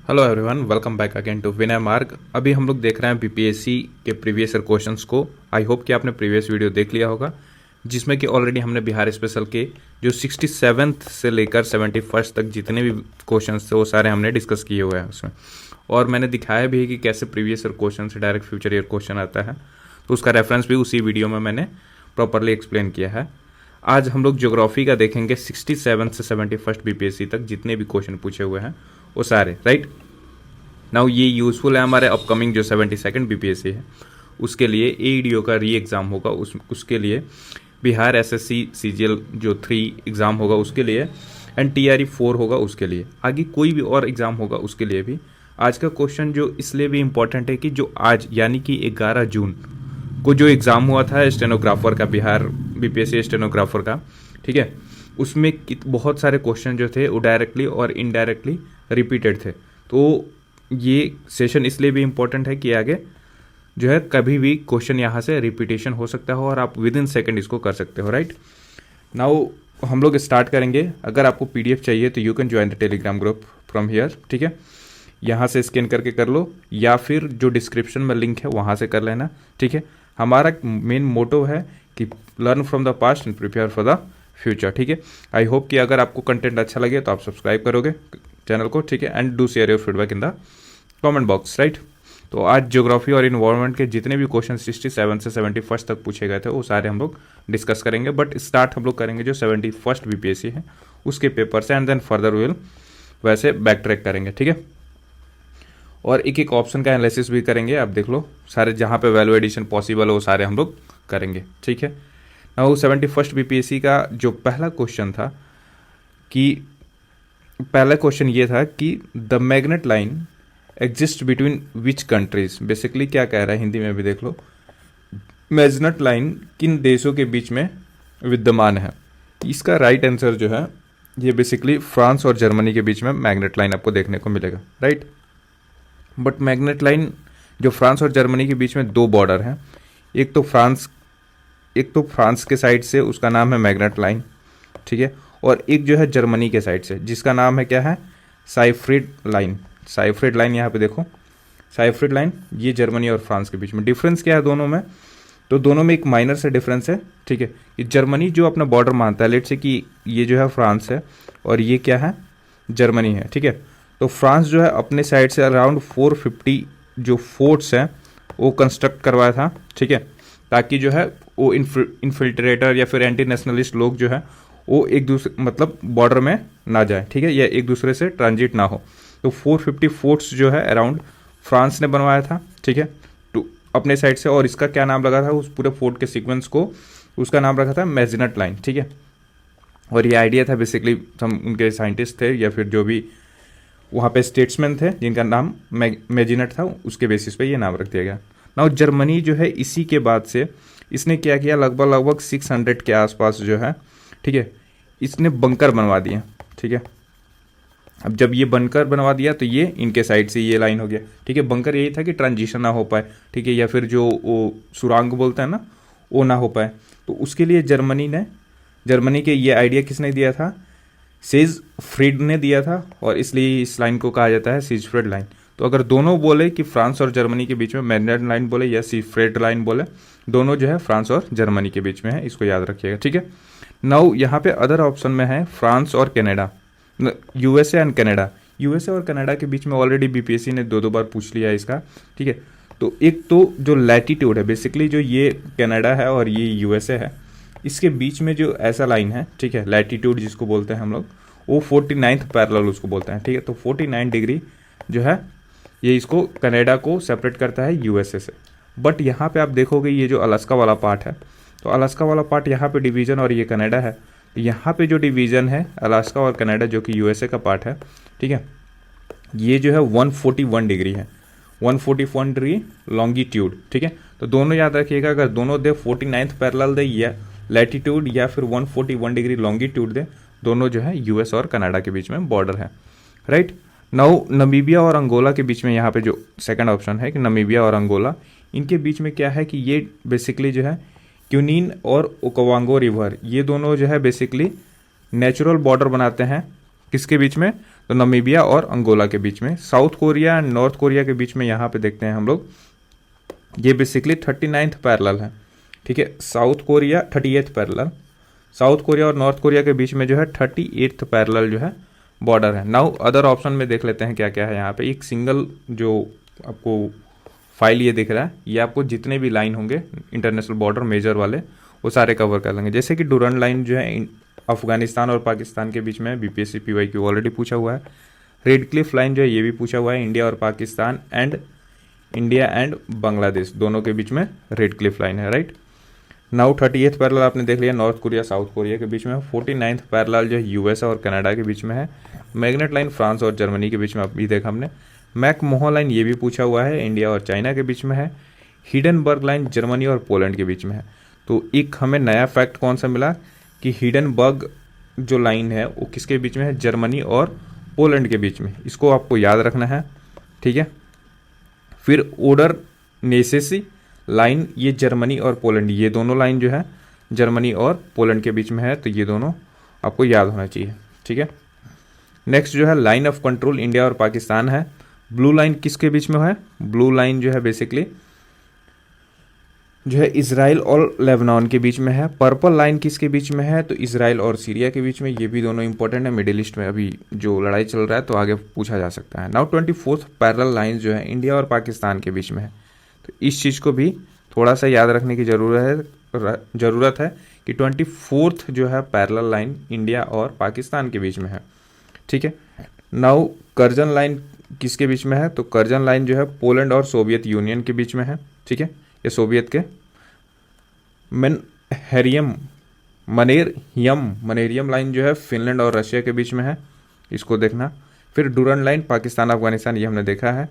Hello everyone, welcome back again to Vinay Marg. अभी हम लोग देख रहे हैं बीपीएससी के प्रीवियस ईयर क्वेश्चंस को। आई होप कि आपने प्रीवियस वीडियो देख लिया होगा, जिसमें कि ऑलरेडी हमने बिहार स्पेशल के जो 67th से लेकर 71st तक जितने भी क्वेश्चंस थे वो सारे हमने डिस्कस किए हुए हैं उसमें। और मैंने दिखाया भी है कि कैसे प्रीवियस ईयर क्वेश्चन से डायरेक्ट फ्यूचर ईयर क्वेश्चन आता है, तो उसका रेफरेंस भी उसी वीडियो में मैंने प्रॉपरली एक्सप्लेन किया है। आज हम लोग ज्योग्राफी का देखेंगे 67 से 71st बीपीएससी तक जितने भी क्वेश्चन पूछे हुए हैं वो सारे। राइट नाउ ये यूजफुल है हमारे अपकमिंग जो 72nd बीपीएससी है उसके लिए। एईडीओ का री एग्ज़ाम होगा उसके लिए, बिहार एसएससी सीजीएल जो 3 एग्ज़ाम होगा उसके लिए, एंड टीआरई 4 होगा उसके लिए। आगे कोई भी और एग्ज़ाम होगा उसके लिए भी। आज का क्वेश्चन जो इसलिए भी इम्पोर्टेंट है कि जो आज यानी कि 11 जून को जो एग्ज़ाम हुआ था स्टेनोग्राफर का, बिहार बीपीएससी स्टेनोग्राफर का, ठीक है, उसमें बहुत सारे क्वेश्चन जो थे वो डायरेक्टली और इनडायरेक्टली रिपीटेड थे। तो ये सेशन इसलिए भी इम्पोर्टेंट है कि आगे जो है कभी भी क्वेश्चन यहाँ से रिपीटेशन हो सकता हो और आप विद इन सेकेंड इसको कर सकते हो। राइट नाउ हम लोग स्टार्ट करेंगे। अगर आपको पीडीएफ चाहिए तो you can join the Telegram group from here, ठीक है। यहाँ से स्कैन करके कर लो या फिर जो डिस्क्रिप्शन में लिंक है वहाँ से कर लेना, ठीक है। हमारा मेन मोटो है कि learn from the past and prepare for the future, ठीक है। आई होप कि अगर आपको कंटेंट अच्छा लगे तो आप सब्सक्राइब करोगे चैनल को, ठीक है, and do share your feedback in the comment box. Right तो आज ज्योग्राफी और इन्वायरमेंट के जितने भी क्वेश्चन 67 से 71st तक पूछे गए थे वो सारे हम लोग डिस्कस करेंगे, बट स्टार्ट हम लोग करेंगे जो 71st बीपीएससी है उसके पेपर से, एंड देन फर्दर विल वैसे बैक ट्रैक करेंगे, ठीक है। और एक एक ऑप्शन का एनालिसिस भी करेंगे। आप देख लो सारे जहाँ पे वैल्यू एडिशन पॉसिबल हो वो सारे हम लोग करेंगे, ठीक है। नाउ 71st बीपीएससी का जो पहला क्वेश्चन था कि पहला क्वेश्चन ये था कि the magnet line exist between which countries. Basically क्या कह रहा है हिंदी में भी देख लो, मैग्नेट लाइन किन देशों के बीच में विद्यमान है। इसका राइट आंसर जो है ये बेसिकली फ्रांस और जर्मनी के बीच में मैग्नेट लाइन आपको देखने को मिलेगा। राइट बट मैग्नेट लाइन जो फ्रांस और जर्मनी के बीच में दो बॉर्डर हैं, एक तो फ्रांस के साइड से उसका नाम है मैग्नेट लाइन, ठीक है, और एक जो है जर्मनी के साइड से जिसका नाम है क्या है, साइफ्रिड लाइन। साइफ्रिड लाइन यहाँ पे देखो, साइफ्रिड लाइन ये जर्मनी और फ्रांस के बीच में। डिफरेंस क्या है दोनों में, तो दोनों में एक माइनर से डिफरेंस है, ठीक है। ये जर्मनी जो अपना बॉर्डर मानता है, लेट से कि ये जो है फ्रांस है और ये क्या है, जर्मनी है, ठीक है। तो फ्रांस जो है अपने साइड से अराउंड 450 जो फोर्ट्स हैं वो कंस्ट्रक्ट करवाया था, ठीक है, ताकि जो है वो इन्फिल्ट्रेटर या फिर एंटी नेशनलिस्ट लोग जो है वो एक दूसरे मतलब बॉर्डर में ना जाए, ठीक है, या एक दूसरे से ट्रांजिट ना हो। तो 450 फोर्ट्स जो है अराउंड फ्रांस ने बनवाया था, ठीक है, तो अपने साइड से। और इसका क्या नाम लगा था उस पूरे फोर्ट के सीक्वेंस को, उसका नाम रखा था मैग्नेट लाइन, ठीक है। और ये आइडिया था बेसिकली हम उनके साइंटिस्ट थे या फिर जो भी वहाँ पे स्टेट्समैन थे जिनका नाम मैग्नेट था, उसके बेसिस पे ये नाम रख दिया गया। नाउ जर्मनी जो है इसी के बाद से इसने क्या किया, लगभग 600 के आसपास जो है, ठीक है, इसने बंकर बनवा दिए, ठीक है। अब जब ये बंकर बनवा दिया तो ये इनके साइड से ये लाइन हो गया, ठीक है। बंकर यही था कि ट्रांजिशन ना हो पाए, ठीक है, या फिर जो वो सुरंग बोलते हैं ना वो ना हो पाए। तो उसके लिए जर्मनी के ये आइडिया किसने दिया था, सिगफ्रीड ने दिया था, और इसलिए इस लाइन को कहा जाता है सिगफ्रीड लाइन। तो अगर दोनों बोले कि फ्रांस और जर्मनी के बीच में मैग्नेट लाइन बोले या सिगफ्रीड लाइन बोले, दोनों जो है फ्रांस और जर्मनी के बीच में है, इसको याद रखिएगा, ठीक है। नाउ यहाँ पे अदर ऑप्शन में है फ्रांस और Canada, USA and Canada. USA और कनाडा के बीच में ऑलरेडी बीपीएससी ने दो बार पूछ लिया है इसका, ठीक है। तो एक तो जो लैटिट्यूड है, बेसिकली जो ये कनाडा है और ये यूएसए है, इसके बीच में जो ऐसा लाइन है, ठीक है, लैटिट्यूड जिसको बोलते हैं हम लोग, वो 49th पैरेलल उसको बोलते हैं, ठीक है। तो 49 डिग्री जो है ये इसको कनाडा को सेपरेट करता है यूएसए से। बट यहाँ पे आप देखोगे ये जो अलास्का वाला पार्ट है, तो अलास्का वाला पार्ट यहाँ पे डिवीजन और ये कनाडा है, यहाँ पे जो डिवीजन है अलास्का और कनाडा जो कि यूएसए का पार्ट है, ठीक है, ये जो है 141 डिग्री है, 141 डिग्री लॉन्गिट्यूड, ठीक है। तो दोनों याद रखिएगा, अगर दोनों दे 49th पैरेलल दे या लैटिट्यूड या फिर 141 डिग्री लॉन्गिट्यूड दे, दोनों जो है यूएस और कनाडा के बीच में बॉर्डर है। राइट नाउ नमीबिया और अंगोला के बीच में यहाँ पे जो सेकंड ऑप्शन है कि नमीबिया और अंगोला, इनके बीच में क्या है कि ये बेसिकली जो है क्यूनीन और ओकावांगो रिवर, ये दोनों जो है बेसिकली नेचुरल बॉर्डर बनाते हैं किसके बीच में? तो नामीबिया और अंगोला के बीच में। South Korea and north Korea के बीच में यहाँ पे देखते हैं हम लोग, ये बेसिकली 39th पैरेलल है, ठीक है। South Korea 38th parallel, south Korea और नॉर्थ कोरिया के बीच में जो है 38th पैरेलल जो है बॉर्डर है। नाउ अदर ऑप्शन में देख लेते हैं क्या क्या है यहाँ पे। एक सिंगल जो आपको फाइल ये दिख रहा है, ये आपको जितने भी लाइन होंगे इंटरनेशनल बॉर्डर मेजर वाले वो सारे कवर कर लेंगे। जैसे कि डूरन लाइन जो है अफगानिस्तान और पाकिस्तान के बीच में, बीपीएससी पीवाईक्यू ऑलरेडी पूछा हुआ है। रेड क्लिफ लाइन जो है ये भी पूछा हुआ है, इंडिया और Pakistan and India and Bangladesh दोनों के बीच में रेड क्लिफ लाइन है, राइट। नाउ 38th पैरेलल आपने देख लिया, नॉर्थ कोरिया साउथ कोरिया के बीच में। 49th पैरेलल जो है यूएस और कनाडा के बीच में है। मैग्नेट लाइन फ्रांस और जर्मनी के बीच में अभी देखा हमने। मैक मोहो लाइन ये भी पूछा हुआ है, इंडिया और चाइना के बीच में है। हिडनबर्ग लाइन जर्मनी और पोलैंड के बीच में है। तो एक हमें नया फैक्ट कौन सा मिला कि हिडनबर्ग जो लाइन है वो किसके बीच में है? जर्मनी और पोलैंड के बीच में। इसको आपको याद रखना है, ठीक है। फिर ओडर नेसेसी लाइन, ये जर्मनी और पोलैंड, ये दोनों लाइन जो है जर्मनी और पोलैंड के बीच में है, तो ये दोनों आपको याद होना चाहिए, ठीक है। नेक्स्ट जो है लाइन ऑफ कंट्रोल इंडिया और पाकिस्तान है। ब्लू लाइन किसके बीच में है? ब्लू लाइन जो है बेसिकली जो है इजराइल और लेबनान के बीच में है। पर्पल लाइन किसके बीच में है? तो इजराइल और सीरिया के बीच में। ये भी दोनों इंपॉर्टेंट है, मिडिल ईस्ट में अभी जो लड़ाई चल रहा है तो आगे पूछा जा सकता है। नाउ 24th पैरेलल लाइन जो है इंडिया और पाकिस्तान के बीच में है। तो इस चीज़ को भी थोड़ा सा याद रखने की ज़रूरत है कि 24th जो है पैरेलल लाइन इंडिया और पाकिस्तान के बीच में है, ठीक है। नाउ कर्जन लाइन किसके बीच में है? तो कर्जन लाइन जो है पोलैंड और सोवियत यूनियन के बीच में है, ठीक है। ये सोवियत के मनेरियम लाइन जो है फिनलैंड और रशिया के बीच में है, इसको देखना। फिर डूरन लाइन पाकिस्तान अफगानिस्तान, ये हमने देखा है।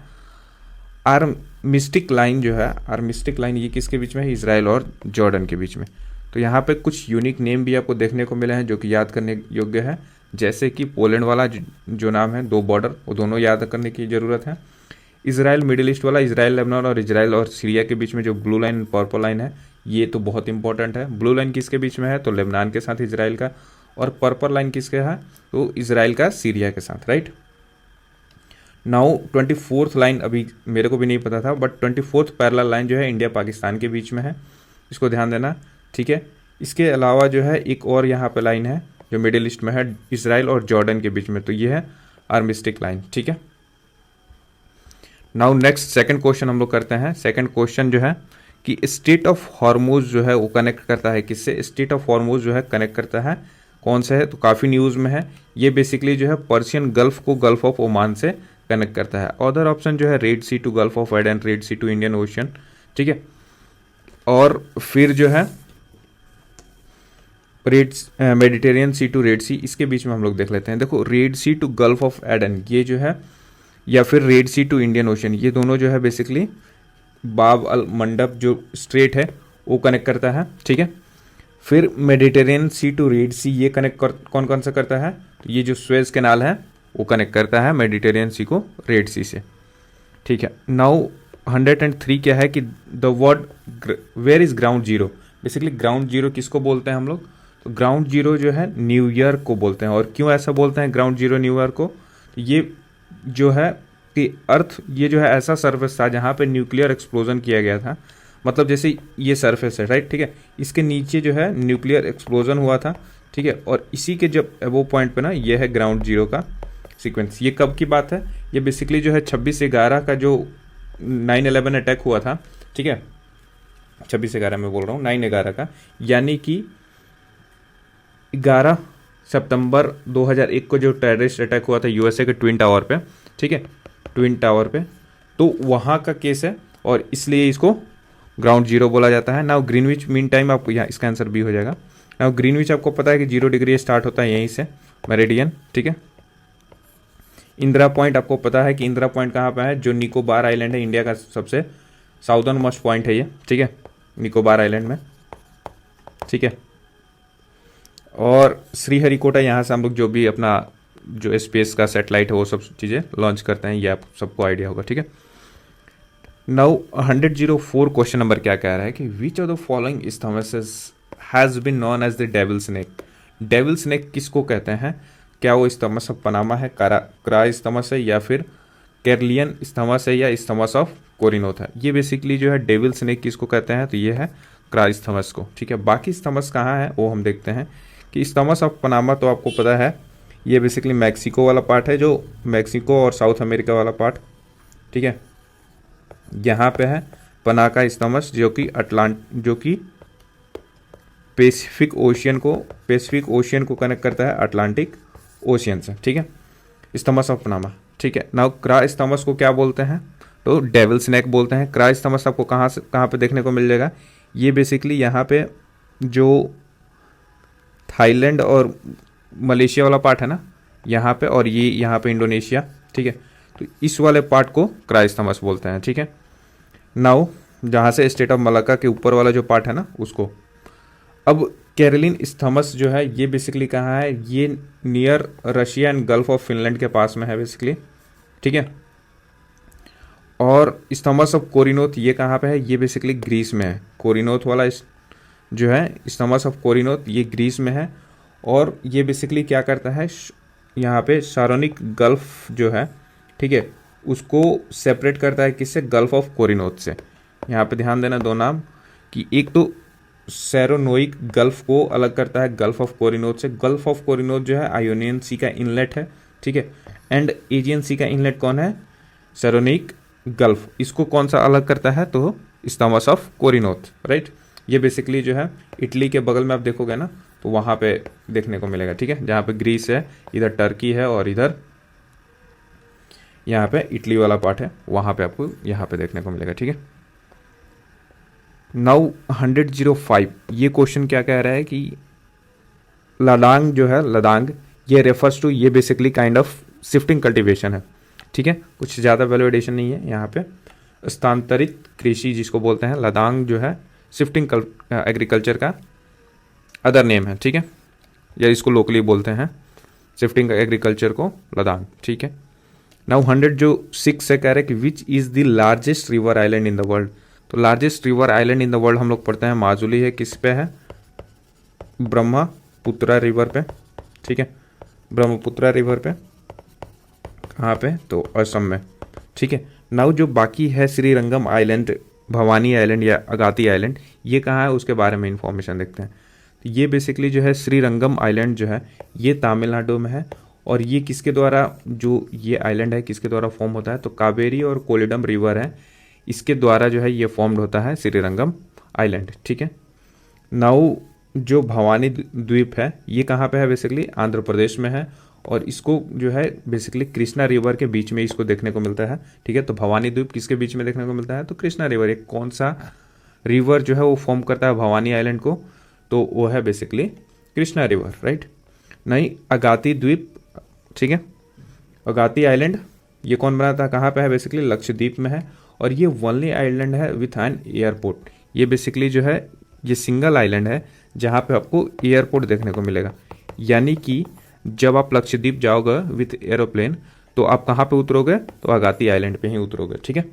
आर्मिस्टिक लाइन जो है, आर्मिस्टिक लाइन ये किसके बीच में है? इजराइल और जॉर्डन के बीच में। तो यहाँ पे कुछ यूनिक नेम भी आपको देखने को मिले हैं जो कि याद करने योग्य है, जैसे कि पोलैंड वाला जो नाम है, दो बॉर्डर, वो दोनों याद करने की ज़रूरत है। इजराइल मिडिल ईस्ट वाला, इजराइल लेबनान और इजराइल और सीरिया के बीच में जो ब्लू लाइन पर्पल लाइन है, ये तो बहुत इंपॉर्टेंट है। ब्लू लाइन किसके बीच में है? तो लेबनान के साथ इजराइल का। और पर्पल लाइन किसके है? तो इजराइल का सीरिया के साथ, राइट। नाउ 24th लाइन अभी मेरे को भी नहीं पता था, बट 24th पैरेलल लाइन जो है इंडिया पाकिस्तान के बीच में है, इसको ध्यान देना, ठीक है। इसके अलावा जो है एक और यहाँ पे लाइन है जो मिडिल ईस्ट में है, इजराइल और जॉर्डन के बीच में, तो ये है आर्मिस्टिक लाइन, ठीक है। नाउ नेक्स्ट सेकंड क्वेश्चन हम लोग करते हैं। सेकंड क्वेश्चन जो है कि स्ट्रेट ऑफ हॉर्मुज जो है वो कनेक्ट करता है किससे? स्ट्रेट ऑफ हॉर्मुज जो है कनेक्ट करता है कौन से है? तो काफ़ी न्यूज़ में है। ये बेसिकली जो है पर्शियन गल्फ को गल्फ ऑफ ओमान से कनेक्ट करता है। अदर ऑप्शन जो है red sea to gulf of Aden, red sea to Indian ocean, ठीक है। और फिर जो है Mediterranean sea to red sea, इसके बीच में हम लोग देख लेते हैं। देखो red sea to gulf of Aden ये जो है, या फिर red sea to Indian ocean, ये दोनों जो है बेसिकली बाब अल मंडप जो स्ट्रेट है वो कनेक्ट करता है, ठीक है। फिर मेडिटेरियन सी टू रेड सी ये कनेक्ट कौन कौन सा करता है? तो ये जो स्वेज कैनाल है वो कनेक्ट करता है मेडिटेरियन सी को रेड सी से, ठीक है। नाउ 103 क्या है कि the word where is ground zero. Basically ground zero किसको बोलते हैं हम लोग? तो ग्राउंड जीरो जो है न्यू ईयर को बोलते हैं। और क्यों ऐसा बोलते हैं ग्राउंड जीरो न्यू ईयर को? तो ये जो है कि अर्थ ये जो है ऐसा सरफेस था जहाँ पे न्यूक्लियर एक्सप्लोजन किया गया था। मतलब जैसे ये सरफेस है, राइट, ठीक है, इसके नीचे जो है न्यूक्लियर एक्सप्लोजन हुआ था, ठीक है। और इसी के जब वो पॉइंट पे ना ये है ग्राउंड जीरो का सीक्वेंस। ये कब की बात है? ये बेसिकली जो है 26/11 का जो 9/11 अटैक हुआ था, ठीक है, 26/11 में बोल रहा हूँ, 9/11 का, यानी कि 11 सितंबर 2001 को जो टेररिस्ट अटैक हुआ था यूएसए के ट्विन टावर पे, ठीक है, ट्विन टावर पे, तो वहाँ का केस है और इसलिए इसको ग्राउंड जीरो बोला जाता है। नाउ ग्रीनविच मीन टाइम, आपको यहाँ इसका आंसर बी हो जाएगा। नाउ ग्रीनविच आपको पता है कि 0 डिग्री स्टार्ट होता है यहीं से, मेरिडियन, ठीक है। इंदिरा पॉइंट आपको पता है कि इंदिरा पॉइंट कहाँ पे है? जो निकोबार आइलैंड है, इंडिया का सबसे साउदर्न मोस्ट पॉइंट है ये, ठीक है, निकोबार आइलैंड में, ठीक है। और श्रीहरिकोटा, यहाँ से हम लोग जो भी अपना जो स्पेस का सैटेलाइट है वो सब चीज़ें लॉन्च करते हैं, ये आप सबको आइडिया होगा, ठीक है। नाउ 104 क्वेश्चन नंबर क्या कह रहा है कि which of the following isthmuses has been known as the devil snake. Devil snake किसको कहते हैं? क्या वो इस्थमस ऑफ पनामा है, क्रा इस्थमस है, या फिर कैरलियन इस्थमस है, या इस्थमस ऑफ कोरिनोथ है। ये बेसिकली जो है डेविल स्नेक किसको कहते हैं, तो ये है क्रा इस्थमस को। ठीक है, बाकी इस्थमस कहाँ है वो हम देखते हैं कि इस्थमस ऑफ पनामा तो आपको पता है ये बेसिकली मैक्सिको वाला पार्ट है, जो मैक्सिको और साउथ अमेरिका वाला पार्ट। ठीक है, यहाँ पे है पना का इस्थमस जो कि पैसिफिक ओशियन को कनेक्ट करता है अटलांटिक ओशियन से। ठीक है, इस्थमस ऑफ पनामा। ठीक है, नाउ क्रा इस्थमस को क्या बोलते हैं, तो डेविल स्नैक बोलते हैं। क्रा इस्थमस आपको कहाँ पे देखने को मिल जाएगा, ये बेसिकली यहाँ पे जो थाईलैंड और मलेशिया वाला पार्ट है ना यहाँ पे, और ये यहाँ पे इंडोनेशिया। ठीक है, तो इस वाले पार्ट को क्रा इस्थमस बोलते हैं। ठीक है, नाउ जहाँ से स्टेट ऑफ मलाक्का के ऊपर वाला जो पार्ट है ना उसको। अब कैरोलिन इस्थमस जो है ये बेसिकली कहाँ है, ये near Russia and gulf of Finland के पास में है बेसिकली। ठीक है, और इस्थमस ऑफ कोरिनोथ ये कहाँ पे है, ये बेसिकली ग्रीस में है। कोरिनोथ वाला जो है इस्थमस ऑफ कोरिनोथ ये ग्रीस में है, और ये बेसिकली क्या करता है, यहाँ पे सारोनिक गल्फ जो है, ठीक है, उसको सेपरेट करता है किससे, गल्फ ऑफ कोरिनोथ से। यहाँ पे ध्यान देना दो नाम कि एक तो सेरोनोइक गल्फ को अलग करता है गल्फ ऑफ कोरिनोथ से। गल्फ ऑफ कोरिनोथ जो है आयोनियन सी का इनलेट है। ठीक है, एंड एजियन सी का इनलेट कौन है, सेरोनिक गल्फ। इसको कौन सा अलग करता है, तो इस्थमस ऑफ कोरिनोथ। राइट, ये बेसिकली जो है इटली के बगल में आप देखोगे ना तो वहाँ पे देखने को मिलेगा। ठीक है, जहाँ पे ग्रीस है, इधर टर्की है, और इधर यहाँ पे इटली वाला पार्ट है, वहाँ पे आपको यहाँ पे देखने को मिलेगा। ठीक है, नाउ 105 ये क्वेश्चन क्या कह रहा है कि लदांग जो है, लदांग ये रेफर्स टू, ये basically kind of shifting cultivation है। ठीक है, कुछ ज़्यादा वैलिडेशन नहीं है यहाँ पे। स्थानांतरित कृषि जिसको बोलते हैं, लदांग जो है शिफ्टिंग एग्रीकल्चर का अदर नेम है। ठीक है, या इसको लोकली बोलते हैं शिफ्टिंग एग्रीकल्चर को लदांग। ठीक है, नाउ 106 से कह रहे हैं कि which is the largest river island in the world. तो largest river island in the world हम लोग पढ़ते हैं माजुली है, किस पे है, ब्रह्मपुत्रा रिवर पे। ठीक है, ब्रह्मपुत्रा रिवर पे कहाँ पे, तो असम में। ठीक है, नाउ जो बाकी है श्रीरंगम आइलैंड, भवानी आइलैंड या अगाती आइलैंड, ये कहाँ है उसके बारे में इंफॉर्मेशन देखते हैं। तो ये बेसिकली जो है श्रीरंगम आइलैंड जो है ये तमिलनाडु में है, और ये किसके द्वारा, जो ये आइलैंड है किसके द्वारा फॉर्म होता है, तो कावेरी और कोलिडम रिवर है, इसके द्वारा जो है ये फॉर्म्ड होता है श्रीरंगम आइलैंड। ठीक है, नाउ जो भवानी द्वीप है ये कहाँ पे है, बेसिकली आंध्र प्रदेश में है, और इसको जो है बेसिकली कृष्णा रिवर के बीच में इसको देखने को मिलता है। ठीक है, तो भवानी द्वीप किसके बीच में देखने को मिलता है, तो कृष्णा रिवर। एक कौन सा रिवर जो है वो फॉर्म करता है भवानी आइलैंड को, तो वो है बेसिकली कृष्णा रिवर। राइट, नहीं अगाती द्वीप। ठीक है, अगाती आइलैंड ये कौन बनाता है, कहाँ पे है, बेसिकली लक्षद्वीप में है, और ये ओनली आइलैंड है विथ एन एयरपोर्ट। ये बेसिकली जो है ये सिंगल आइलैंड है जहाँ पे आपको एयरपोर्ट देखने को मिलेगा। यानी कि जब आप लक्षद्वीप जाओगे विथ एरोप्लेन तो आप कहाँ पे उतरोगे, तो अगाती आइलैंड पे ही उतरोगे। ठीक है,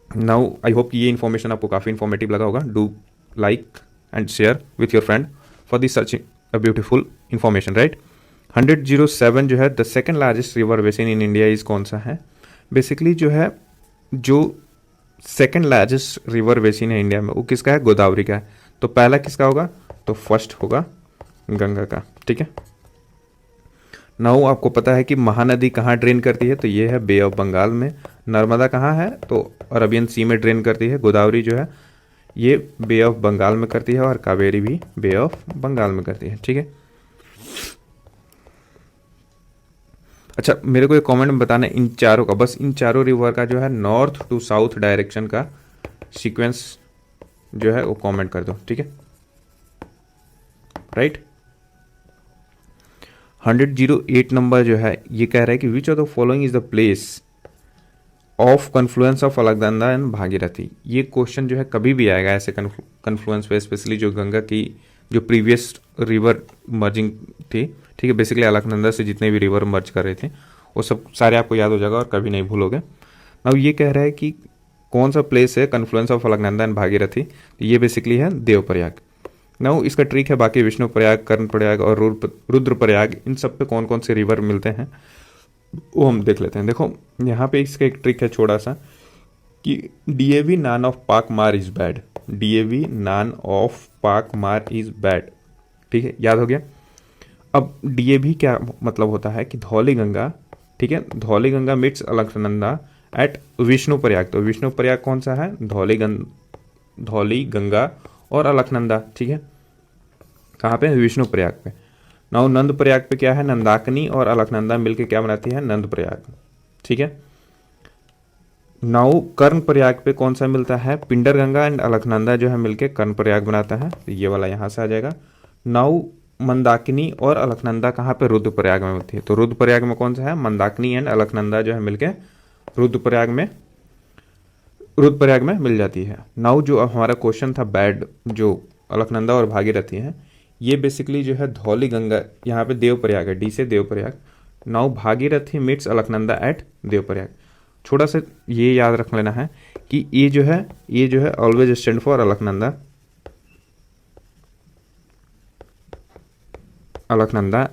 नाउ आई होप कि ये इन्फॉर्मेशन आपको काफ़ी इन्फॉर्मेटिव लगा होगा। Do like and share with your friend for this such a beautiful information. Right, 107 जो है the second largest river basin in India is कौन सा है, बेसिकली जो है जो सेकेंड लार्जेस्ट रिवर बेसिन है इंडिया में वो किसका है, गोदावरी का है। तो पहला किसका होगा, तो फर्स्ट होगा गंगा का। ठीक है, नाउ आपको पता है कि महानदी कहाँ ड्रेन करती है, तो ये है बे ऑफ बंगाल में। नर्मदा कहाँ है, तो अरबियन सी में ड्रेन करती है। गोदावरी जो है ये बे ऑफ बंगाल में करती है, और कावेरी भी बे ऑफ बंगाल में करती है। ठीक है, अच्छा मेरे को एक कमेंट में बताना इन चारों का, बस इन चारों रिवर का जो है नॉर्थ टू साउथ डायरेक्शन का सीक्वेंस जो है वो कमेंट कर दो। ठीक है, राइट। 108 नंबर जो है ये कह रहा है कि which of the following is the place of confluence of Alaknanda and Bhagirathi. ये क्वेश्चन जो है कभी भी आएगा ऐसे कन्फ्लुएंस पे, स्पेशली जो गंगा की जो प्रीवियस रिवर मर्जिंग थी। ठीक है, बेसिकली अलकनंदा से जितने भी रिवर मर्ज कर रहे थे वो सब सारे आपको याद हो जाएगा और कभी नहीं भूलोगे। अब ये कह रहा है कि कौन सा प्लेस है confluence of Alaknanda and Bhagirathi, ये बेसिकली है देवप्रयाग। नाउ इसका ट्रिक है, बाकी विष्णु प्रयाग, कर्ण प्रयाग और रुद्र प्रयाग, इन सब पे कौन कौन से रिवर मिलते हैं वो हम देख लेते हैं। देखो यहाँ पे इसका एक ट्रिक है छोटा सा कि डीएवी नान ऑफ पाक मार is bad, DAV naan of पाक मार इज बैड, ठीक है, याद हो गया। अब डीएवी क्या मतलब होता है कि धौली गंगा, ठीक है, धौली गंगा मीट्स अलकनंदा एट विष्णु प्रयाग। तो विष्णु प्रयाग कौन सा है, धौली गंगा और अलकनंदा, ठीक है, कहाँ पे, विष्णु प्रयाग पे। नाउ नंद प्रयाग पे क्या है, नंदाकनी और अलकनंदा मिलके क्या बनाती है, नंद प्रयाग, ठीक है। नाउ कर्ण प्रयाग पे कौन सा मिलता है, पिंडर गंगा एंड अलकनंदा जो है मिलके कर्ण प्रयाग बनाता है, तो ये वाला यहाँ से आ जाएगा। नाउ मंदाकिनी और अलकनंदा कहाँ पे, रुद्रप्रयाग में मिलती है, तो रुद्रप्रयाग में कौन सा है, मंदाकिनी एंड अलकनंदा जो है मिलके रुद्रप्रयाग में मिल जाती है। नाउ जो हमारा क्वेश्चन था बैड, जो अलकनंदा और भागीरथी है, ये बेसिकली जो है धौली गंगा, यहाँ पे देवप्रयाग है, डी से Devprayag. Now Bhagirathi meets Alaknanda at Devprayag. छोटा सा ये याद रख लेना है कि ये जो है always stand for Alaknanda,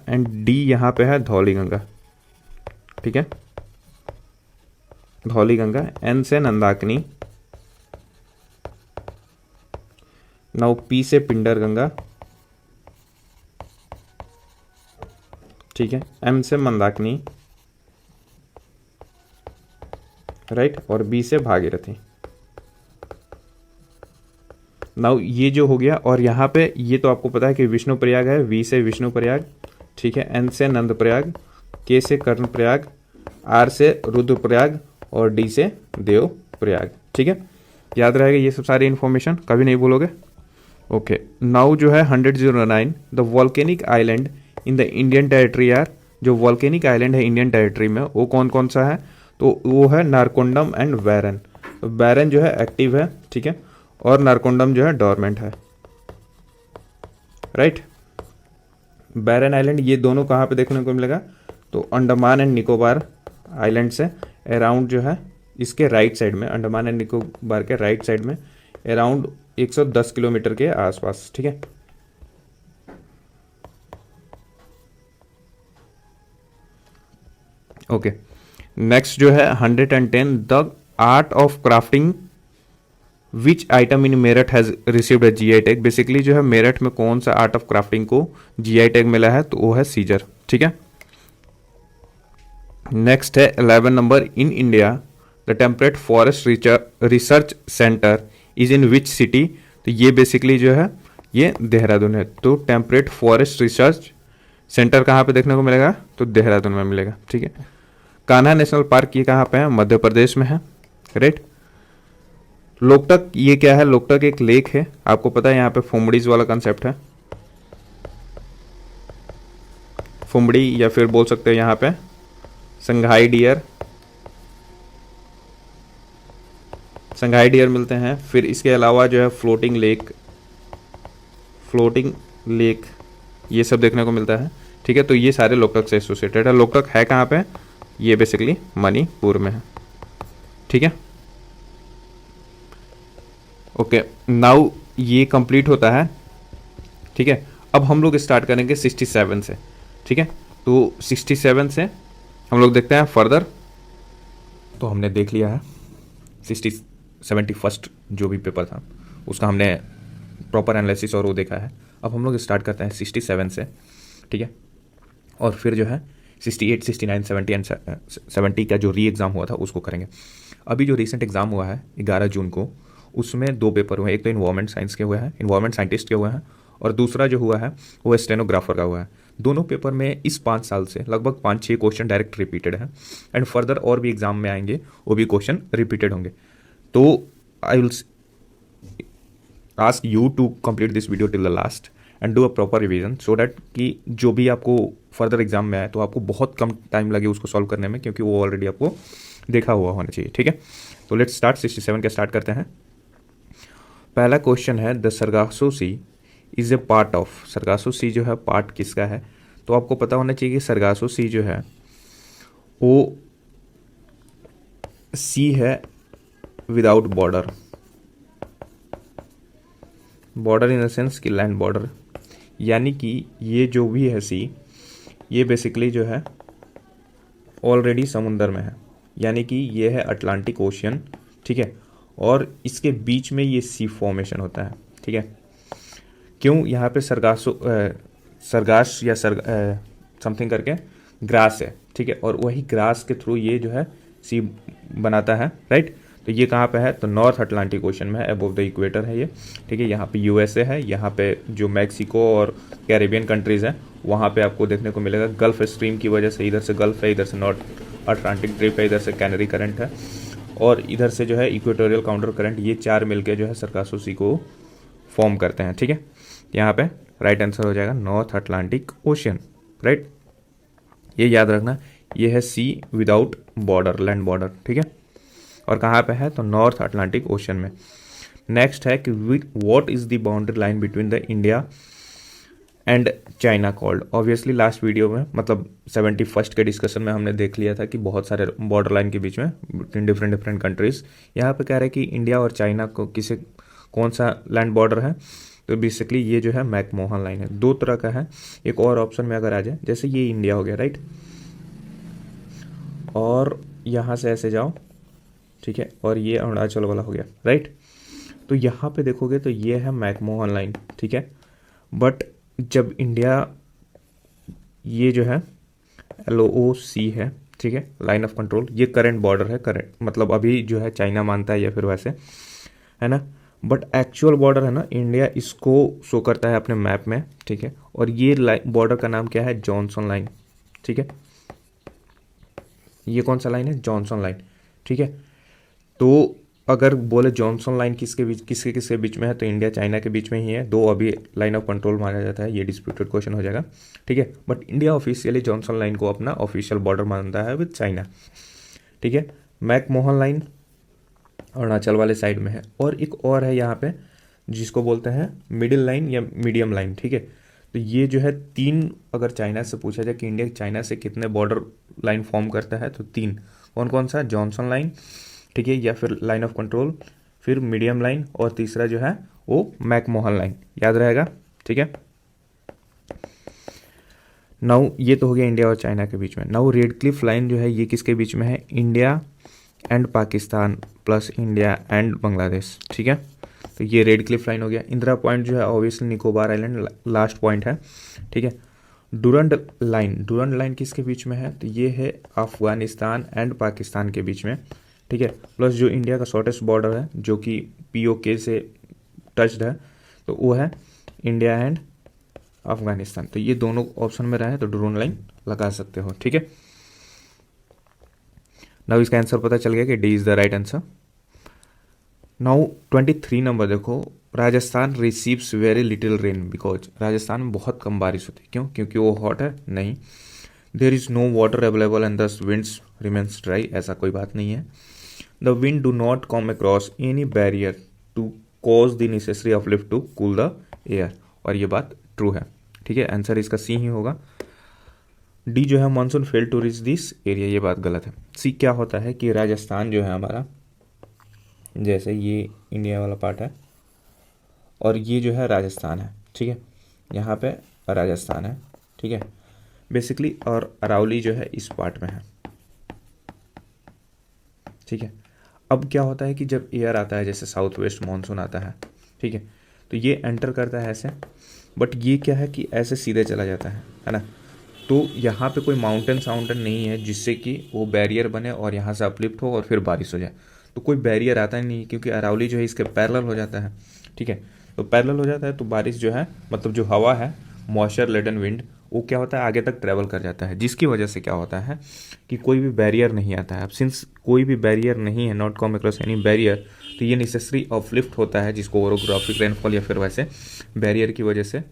and D यहाँ पे है धौली गंगा, ठीक है, धौली गंगा, एन से नंदाकिनी, नाउ पी से पिंडर गंगा, ठीक है, एम से मंदाकिनी, राइट, और बी से भागीरथी। नाउ ये जो हो गया, और यहाँ पे ये तो आपको पता है कि विष्णु प्रयाग है, वी से विष्णु प्रयाग, ठीक है, एन से नंद प्रयाग, के से कर्ण प्रयाग, आर से रुद्र प्रयाग और डी से देव प्रयाग, ठीक है, याद रहेगा ये सब सारी इन्फॉर्मेशन, कभी नहीं भूलोगे। ओके, नाउ जो है 109 the volcanic island in the Indian territory are, जो वॉल्केनिक आइलैंड है इंडियन टेरिटरी में वो कौन कौन सा है, तो वो है नारकोंडम एंड बैरन। तो बैरन जो है एक्टिव है, ठीक है, और नारकोंडम जो है डोरमेंट है, राइट। बैरन आइलैंड ये दोनों कहाँ पे देखने को मिलेगा, तो अंडमान एंड निकोबार आइलैंड से अराउंड जो है इसके राइट साइड में, अंडमान एंड निकोबार के राइट साइड में अराउंड 110 किलोमीटर के आसपास, ठीक है। ओके, नेक्स्ट जो है 110 the art of crafting which item in Meerut has received a GI tag. Basically जो है मेरठ में कौन सा आर्ट ऑफ क्राफ्टिंग को जीआई टैग मिला है, तो वो है सीजर, ठीक है। नेक्स्ट है 11 number, in India the temperate forest research centre is in which city. तो ये बेसिकली जो है ये देहरादून है। तो टेम्परेट फॉरेस्ट रिसर्च सेंटर कहाँ पे देखने को मिलेगा, तो देहरादून में मिलेगा, ठीक है। कान्हा नेशनल पार्क ये कहाँ पे है, मध्य प्रदेश में है, राइट। लोकटक ये क्या है, लोकटक एक लेक है, आपको पता है यहाँ पे फुमड़ीज वाला कंसेप्ट है, फुमड़ी, या फिर बोल सकते हैं यहाँ पे संघाई डियर, मिलते हैं। फिर इसके अलावा जो है फ्लोटिंग लेक ये सब देखने को मिलता है, ठीक है। तो ये सारे लोकटक से एसोसिएटेड है। लोकटक है कहाँ पे, ये बेसिकली मणिपुर में है, ठीक है। ओके, नाउ ये कंप्लीट होता है, ठीक है। अब हम लोग स्टार्ट करेंगे 67 से, ठीक है। तो 67 से हम लोग देखते हैं फर्दर। तो हमने देख लिया है 71st जो भी पेपर था उसका हमने प्रॉपर एनालिसिस और वो देखा है। अब हम लोग स्टार्ट करते हैं 67 से, ठीक है। और फिर जो है 68, 69, 70 एंड 70 का जो री एग्ज़ाम हुआ था उसको करेंगे। अभी जो रिसेंट एग्ज़ाम हुआ है 11 जून को, उसमें 2 पेपर हुए हैं। एक तो इन्वायरमेंट साइंस के हुए हैं, इन्वायरमेंट साइंटिस्ट के हुए हैं, और दूसरा जो हुआ है वो स्टेनोग्राफर का हुआ है। दोनों पेपर में इस 5 साल से लगभग 5-6 क्वेश्चन डायरेक्ट रिपीटेड है, एंड फर्दर और भी एग्जाम में आएंगे वो भी क्वेश्चन रिपीटेड होंगे। तो I will ask you to complete this video till the last and do a proper revision, so that कि जो भी आपको फर्दर एग्जाम में आए तो आपको बहुत कम टाइम लगे उसको सॉल्व करने में, क्योंकि वो ऑलरेडी आपको देखा हुआ होना चाहिए, ठीक है। तो लेट्स स्टार्ट 67 का स्टार्ट करते हैं। पहला क्वेश्चन है the Sargasso sea is a part of. Sargasso sea जो है पार्ट किसका है, तो आपको पता होना चाहिए कि सरगासो सी जो है वो सी है without border, border in the sense कि लैंड बॉर्डर, यानी कि ये जो भी है सी, ये बेसिकली जो है ऑलरेडी समुंदर में है, यानी कि ये है अटलांटिक ओशियन, ठीक है। और इसके बीच में ये सी फॉर्मेशन होता है, ठीक है। क्यों? यहाँ पे सरगास या समथिंग करके ग्रास है, ठीक है, और वही ग्रास के थ्रू ये जो है सी बनाता है, राइट। तो ये कहाँ पे है? तो नॉर्थ अटलांटिक ओशन में है, अबव द इक्वेटर है ये, ठीक है। यहाँ पे यूएसए है, यहाँ पे जो मैक्सिको और कैरिबियन कंट्रीज़ हैं वहाँ पे आपको देखने को मिलेगा। गल्फ स्ट्रीम की वजह से इधर से गल्फ है, इधर से नॉर्थ अटलांटिक ड्रिप है, इधर से कैनरी करंट है, और इधर से जो है इक्वेटोरियल काउंटर करंट, ये चार मिलके जो है सरगासो सी को फॉर्म करते हैं, ठीक है। यहाँ पे राइट आंसर हो जाएगा नॉर्थ अटलांटिक ओशियन, राइट। ये याद रखना, ये है सी विदाउट बॉर्डर, लैंड बॉर्डर, ठीक है। और कहाँ पे है? तो नॉर्थ अटलांटिक ओशन में। नेक्स्ट है कि what is the boundary line between the India and China called. Obviously last video में, मतलब 71st के डिस्कशन में हमने देख लिया था कि बहुत सारे बॉर्डर लाइन के बीच में बिटवीन डिफरेंट कंट्रीज। यहाँ पे कह रहे हैं कि इंडिया और चाइना को किसे कौन सा लैंड बॉर्डर है, तो बेसिकली ये जो है मैकमोहन लाइन है। दो तरह का है, एक और ऑप्शन में अगर आ जाए, जैसे ये इंडिया हो गया, राइट, और यहाँ से ऐसे जाओ, ठीक है, और ये अरुणाचल वाला हो गया, राइट। तो यहाँ पे देखोगे तो ये है मैकमोहन लाइन, ठीक है। बट जब इंडिया, ये जो है LOC है, ठीक है, लाइन ऑफ कंट्रोल, ये करंट बॉर्डर है, करंट मतलब अभी जो है चाइना मानता है या फिर वैसे, है ना। बट एक्चुअल बॉर्डर है ना, इंडिया इसको शो करता है अपने मैप में, ठीक है। और ये बॉर्डर का नाम क्या है? जॉनसन लाइन, ठीक है। ये कौन सा लाइन है? जॉनसन लाइन, ठीक है। तो अगर बोले जॉनसन लाइन किसके बीच में है, तो इंडिया चाइना के बीच में ही है। दो अभी लाइन ऑफ कंट्रोल माना जाता है, ये डिस्प्यूटेड क्वेश्चन हो जाएगा, ठीक है। But India officially Johnson line को अपना ऑफिशियल बॉर्डर मानता है विद चाइना, ठीक है। मैकमोहन लाइन अरुणाचल वाले साइड में है, और एक और है यहाँ पे जिसको बोलते हैं मिडिल लाइन या मीडियम लाइन, ठीक है। तो ये जो है तीन, अगर चाइना से पूछा जाए कि इंडिया चाइना से कितने बॉर्डर लाइन फॉर्म करता है, तो तीन। कौन कौन सा? जॉनसन लाइन, ठीक है, या फिर लाइन ऑफ कंट्रोल, फिर मीडियम लाइन, और तीसरा जो है वो मैकमोहन लाइन, याद रहेगा, ठीक है। नाउ ये तो हो गया इंडिया और चाइना के बीच में। नाउ रेड क्लिफ लाइन जो है ये किसके बीच में है? India and Pakistan plus India and Bangladesh, ठीक है। तो ये रेड क्लिफ लाइन हो गया। इंदिरा पॉइंट जो है obviously Nicobar island last point है, ठीक है। डूरंड लाइन किसके बीच में है? तो ये है अफगानिस्तान एंड पाकिस्तान के बीच में, ठीक है। प्लस जो इंडिया का शॉर्टेस्ट बॉर्डर है जो कि POK से टच्ड है, तो वो है इंडिया एंड अफगानिस्तान। तो ये दोनों ऑप्शन में रहे तो डूरंड लाइन लगा सकते हो, ठीक है। नाउ इसका आंसर पता चल गया कि D is the right answer. Now 23 number देखो, Rajasthan receives very little rain because, Rajasthan में बहुत कम बारिश होती है। क्यों? क्योंकि वो हॉट है? नहीं। There is no water available and the winds remains dry, ऐसा कोई बात नहीं है। The wind do not come across any barrier to cause the necessary uplift to cool the air, और ये बात ट्रू है, ठीक है। आंसर इसका C ही होगा। D जो है monsoon fail to reach this area, ये बात गलत है। C क्या होता है कि राजस्थान जो है हमारा, जैसे ये इंडिया वाला पार्ट है और ये जो है राजस्थान है, ठीक है, यहाँ पे राजस्थान है, ठीक है, बेसिकली, और अरावली जो है इस पार्ट में है, ठीक है। अब क्या होता है कि जब एयर आता है, जैसे साउथ वेस्ट मानसून आता है, ठीक है, तो ये एंटर करता है ऐसे, बट ये क्या है कि ऐसे सीधे चला जाता है ना। तो यहाँ पे कोई माउंटेन नहीं है जिससे कि वो बैरियर बने और यहाँ से अपलिफ्ट हो और फिर बारिश हो जाए। तो कोई बैरियर आता ही नहीं, क्योंकि अरावली जो है इसके पैरेलल हो जाता है, ठीक है। तो पैरेलल हो जाता है तो बारिश जो है, मतलब जो हवा है, मॉइस्चर लेडन विंड, वो क्या होता है आगे तक ट्रैवल कर जाता है, जिसकी वजह से क्या होता है कि कोई भी बैरियर नहीं आता है। अब सिंस कोई भी बैरियर नहीं है, not come across any barrier, तो ये नेसेसरी अपलिफ्ट होता है, जिसको ओरोग्राफिक रेनफॉल या फिर वैसे बैरियर की वजह से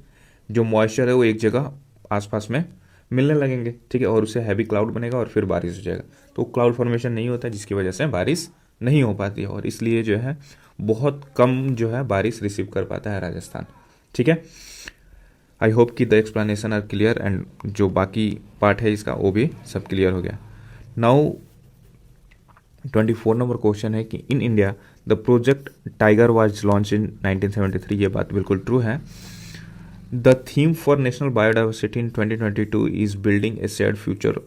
जो मॉइस्चर है वो एक जगह आसपास में मिलने लगेंगे, ठीक है, और उससे हैवी क्लाउड बनेगा और फिर बारिश हो जाएगा। तो क्लाउड फॉर्मेशन नहीं होता, जिसकी वजह से बारिश नहीं हो पाती है, और इसलिए जो है बहुत कम जो है बारिश रिसीव कर पाता है राजस्थान, ठीक है। आई होप कि the explanation are clear, and जो बाकी पार्ट है इसका वो भी सब क्लियर हो गया। नाउ 24 नंबर क्वेश्चन है कि in India the project tiger was launch in 1973। ये बात बिल्कुल ट्रू है। The theme for national biodiversity in 2022 is building A shared future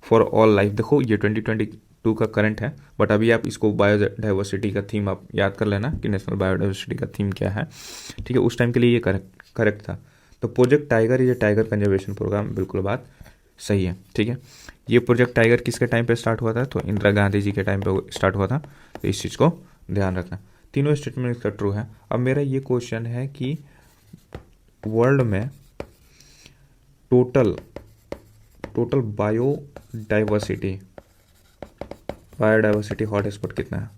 for all life. देखो ये 2022 का करंट है, बट अभी आप इसको बायोडाइवर्सिटी का थीम आप याद कर लेना कि नेशनल बायोडाइवर्सिटी का थीम क्या है, ठीक है। उस टाइम के लिए ये करेक्ट था। तो project tiger is a tiger conservation program, बिल्कुल बात सही है, ठीक है। ये प्रोजेक्ट टाइगर किसके टाइम पे स्टार्ट हुआ था? तो इंदिरा गांधी जी के टाइम पे स्टार्ट हुआ था। तो इस चीज़ को ध्यान रखना। तीनों स्टेटमेंट इसका ट्रू है। अब मेरा ये क्वेश्चन है कि वर्ल्ड में टोटल बायोडाइवर्सिटी हॉटस्पॉट कितना है?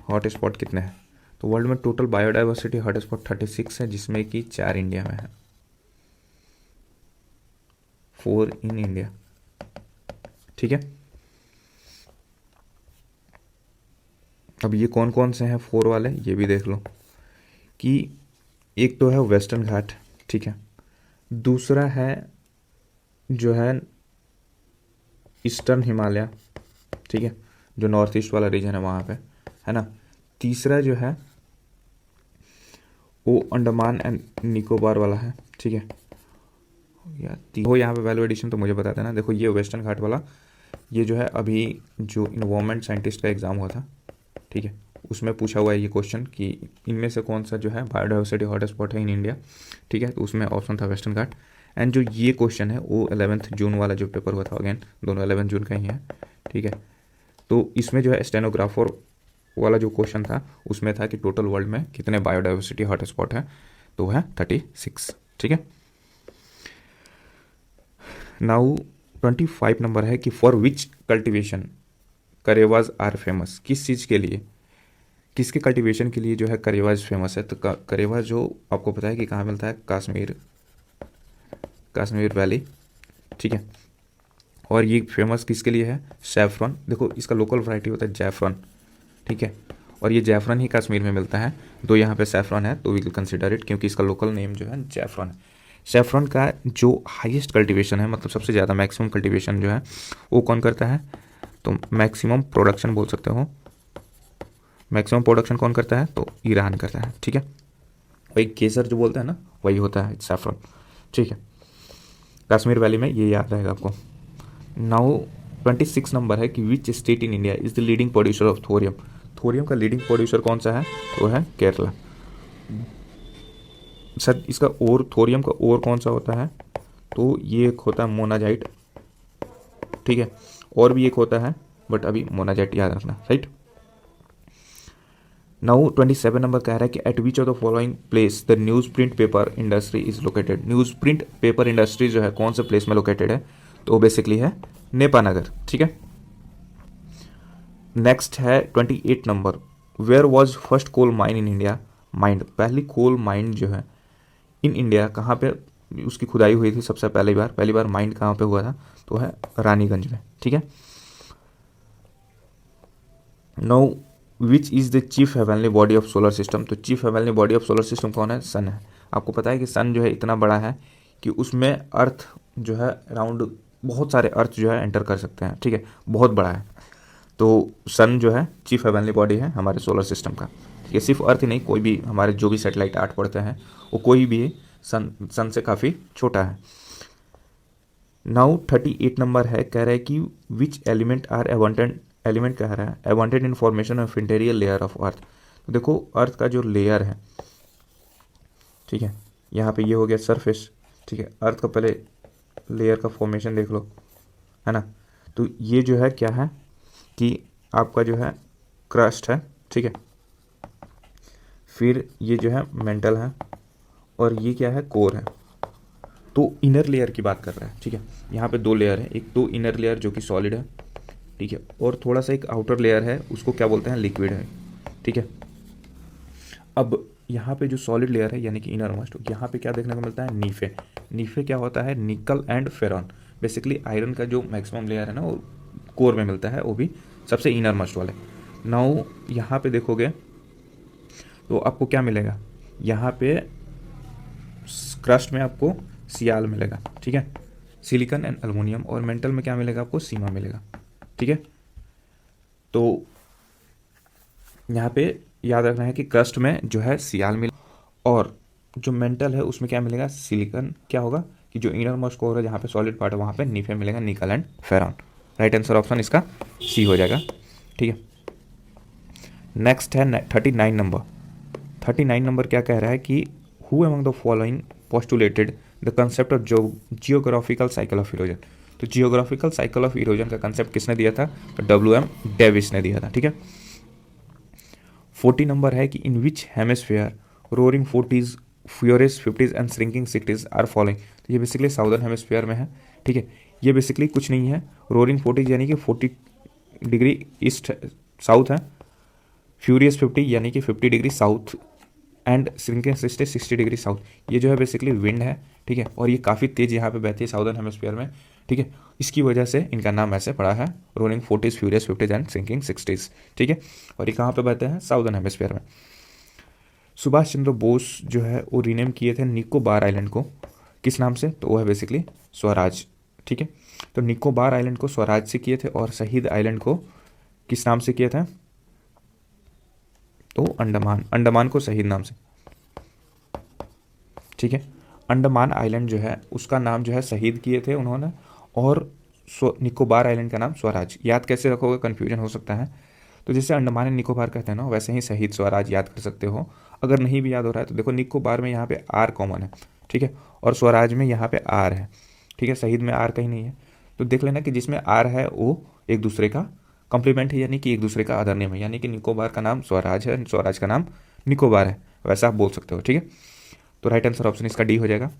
हॉटस्पॉट कितने हैं? तो वर्ल्ड में टोटल बायोडाइवर्सिटी हॉटस्पॉट 36 है, जिसमें कि 4 इंडिया में है, 4 इन इंडिया, ठीक है। अब ये कौन कौन से हैं 4 वाले, ये भी देख लो कि एक तो है वेस्टर्न घाट, ठीक है। दूसरा है जो है ईस्टर्न हिमालय, ठीक है, जो नॉर्थ ईस्ट वाला रीजन है वहाँ पे, है ना। तीसरा जो है वो अंडमान एंड निकोबार वाला है, ठीक है। हो यहाँ पे वैल्यू एडिशन तो मुझे बता देना। देखो ये वेस्टर्न घाट वाला, ये जो है अभी जो इन्वायरमेंट साइंटिस्ट का एग्ज़ाम हुआ था, ठीक है, उसमें पूछा हुआ है ये क्वेश्चन कि इनमें से कौन सा जो है बायोडाइवर्सिटी हॉटस्पॉट है इन इंडिया, ठीक है। तो उसमें ऑप्शन था वेस्टर्न घाट। एंड जो ये क्वेश्चन है वो 11 जून वाला जो पेपर हुआ था, अगेन दोनों 11 जून का ही है, ठीक है। तो इसमें जो है स्टेनोग्राफर वाला जो क्वेश्चन था उसमें था कि टोटल वर्ल्ड में कितने बायोडाइवर्सिटी हॉटस्पॉट है, तो है 36, ठीक है। नाउ 25 नंबर है कि for which cultivation karewas are famous. किस चीज़ के लिए, किसके कल्टीवेशन के लिए जो है करेवाज फेमस है? तो करेवाज जो आपको पता है कि कहाँ मिलता है, कश्मीर वैली, ठीक है। और ये फेमस किसके लिए है? सैफरन। देखो इसका लोकल वैरायटी होता है जैफरन, ठीक है। और ये जैफरन ही कश्मीर में मिलता है, तो यहाँ पे सैफरन है, तो वी विल कंसिडर इट, क्योंकि इसका लोकल नेम जो है जैफरन है। सैफरन का जो हाईएस्ट कल्टीवेशन है, मतलब सबसे ज़्यादा मैक्सिमम कल्टीवेशन जो है वो कौन करता है? तो मैक्सिमम प्रोडक्शन बोल सकते हो, मैक्सिमम प्रोडक्शन कौन करता है? तो ईरान करता है, ठीक है। वही केसर जो बोलते हैं ना, वही होता है सैफरन, ठीक है। कश्मीर वैली में ये याद रहेगा आपको। नाउ 26 नंबर है कि which state in India is the leading producer of thorium. Thorium का लीडिंग प्रोड्यूसर कौन सा है? तो है केरला। सर इसका और थोरियम का और कौन सा होता है? तो ये एक होता है मोनाजाइट, ठीक है। और भी एक होता है, बट अभी मोनाजाइट याद रखना, राइट। नाउ 27 नंबर कह रहा है कि eight which of the following place the news print paper industry is located. News print paper industry जो है कौन से प्लेस में लोकेटेड है? तो बेसिकली है नेपानगर, ठीक है। नेक्स्ट है 28 number, where was first coal mine in India mined. पहली कोल माइन जो है इन इंडिया कहाँ पे उसकी खुदाई हुई थी सबसे पहली बार माइंड कहाँ पे हुआ था? तो है रानीगंज में, ठीक है। Now which is the chief heavenly body of solar system. तो chief heavenly body of solar system कौन है? सन है। आपको पता है कि सन जो है इतना बड़ा है कि उसमें अर्थ जो है अराउंड बहुत सारे अर्थ जो है एंटर कर सकते हैं, ठीक है, बहुत बड़ा है। तो सन जो है चीफ हेवनली बॉडी है हमारे सोलर सिस्टम का, ठीक है। सिर्फ अर्थ ही नहीं, कोई भी हमारे जो भी सैटेलाइट 8 पड़ते हैं वो कोई भी सन से काफ़ी छोटा है। नाउ 38 नंबर है, कह रहा है कि which element are abundant, element कह रहा है abundant in formation of interior layer of earth. तो देखो अर्थ का जो लेयर है, ठीक है, यहाँ पे ये हो गया सरफेस, ठीक है। अर्थ का पहले लेयर का फॉर्मेशन देख लो, है ना। तो ये जो है क्या है कि आपका जो है क्रस्ट है, ठीक है। फिर ये जो है मेंटल है, और ये क्या है? कोर है। तो इनर लेयर की बात कर रहा है, ठीक है। यहाँ पे 2 लेयर है, एक तो इनर लेयर जो कि सॉलिड है, ठीक है, और थोड़ा सा एक आउटर लेयर है, उसको क्या बोलते हैं? लिक्विड है, ठीक है। अब यहाँ पे जो सॉलिड लेयर है यानी कि इनर मोस्ट, यहाँ पे क्या देखने को मिलता है? नीफे। नीफे क्या होता है? निकल एंड फेरॉन। बेसिकली आयरन का जो मैक्सिमम लेयर है ना वो कोर में मिलता है, वो भी सबसे इनर मोस्ट वाले। नाउ यहाँ पे देखोगे तो आपको क्या मिलेगा? यहाँ पे क्रस्ट में आपको सियाल मिलेगा, ठीक है, सिलिकॉन एंड एल्युमिनियम। और मेंटल में क्या मिलेगा आपको? सीमा मिलेगा, ठीक है। तो यहाँ पे याद रखना है कि क्रस्ट में जो है सियाल मिल, और जो मेंटल है उसमें क्या मिलेगा, सिलिकॉन। क्या होगा कि जो इनर मोस्ट कोर है जहाँ पे सॉलिड पार्ट है वहाँ पे नीफे मिलेगा nickel and ferrum. Right answer option इसका सी हो जाएगा। ठीक है, नेक्स्ट है 39 नंबर। 39 नंबर क्या कह रहा है कि who among the following postulated the concept of geographical cycle of erosion. तो जियोग्राफिकल साइकिल ऑफ इरोजन का कंसेप्ट किसने दिया था, तो WM डेविस ने दिया था। ठीक है, 40 नंबर है कि in which hemisphere roaring 40s, furious 50s and shrinking 60s are following. तो ये बेसिकली साउदर्न हेमिस्फीयर में है। ठीक है, ये बेसिकली कुछ नहीं है, रोरिंग 40s यानी कि 40 डिग्री ईस्ट साउथ है, फ्यूरियस 50 यानी कि 50 degree south, and shrinking 60 degree south. ये जो है बेसिकली विंड है। ठीक है, और ये काफ़ी तेज़ यहाँ पे बहती है साउदर्न हेमिस्फीयर में। ठीक है, इसकी वजह से इनका नाम ऐसे पड़ा है, rolling 40s, furious 50s and shrinking 60s। ठीक है, और ये कहाँ पे बहते हैं, साउदर्न हेमिस्फीयर में। सुभाष चंद्र बोस जो है वो रीनेम किए थे निकोबार आइलैंड को, किस नाम से, तो वो है बेसिकली स्वराज। ठीक है, तो निकोबार आइलैंड को स्वराज से किए थे, और शहीद आइलैंड को किस नाम से किए थे, तो अंडमान को शहीद नाम से। ठीक है, अंडमान आइलैंड जो है उसका नाम जो है शहीद किए थे उन्होंने, और निकोबार आइलैंड का नाम स्वराज। याद कैसे रखोगे, कन्फ्यूजन हो सकता है। तो जैसे अंडमान एंड निकोबार कहते हैं ना, वैसे ही शहीद स्वराज याद कर सकते हो। अगर नहीं भी याद हो रहा है तो देखो, निकोबार में यहाँ पे आर कॉमन है। ठीक है, और स्वराज में यहाँ पे आर है। ठीक है, शहीद में आर कहीं नहीं है। तो देख लेना कि जिसमें आर है वो एक दूसरे का कॉम्प्लीमेंट है, यानी कि एक दूसरे का आदरणीय है, यानी कि निकोबार का नाम स्वराज है, स्वराज का नाम निकोबार है, वैसा आप बोल सकते हो। ठीक है, तो राइट आंसर ऑप्शन इसका डी हो जाएगा।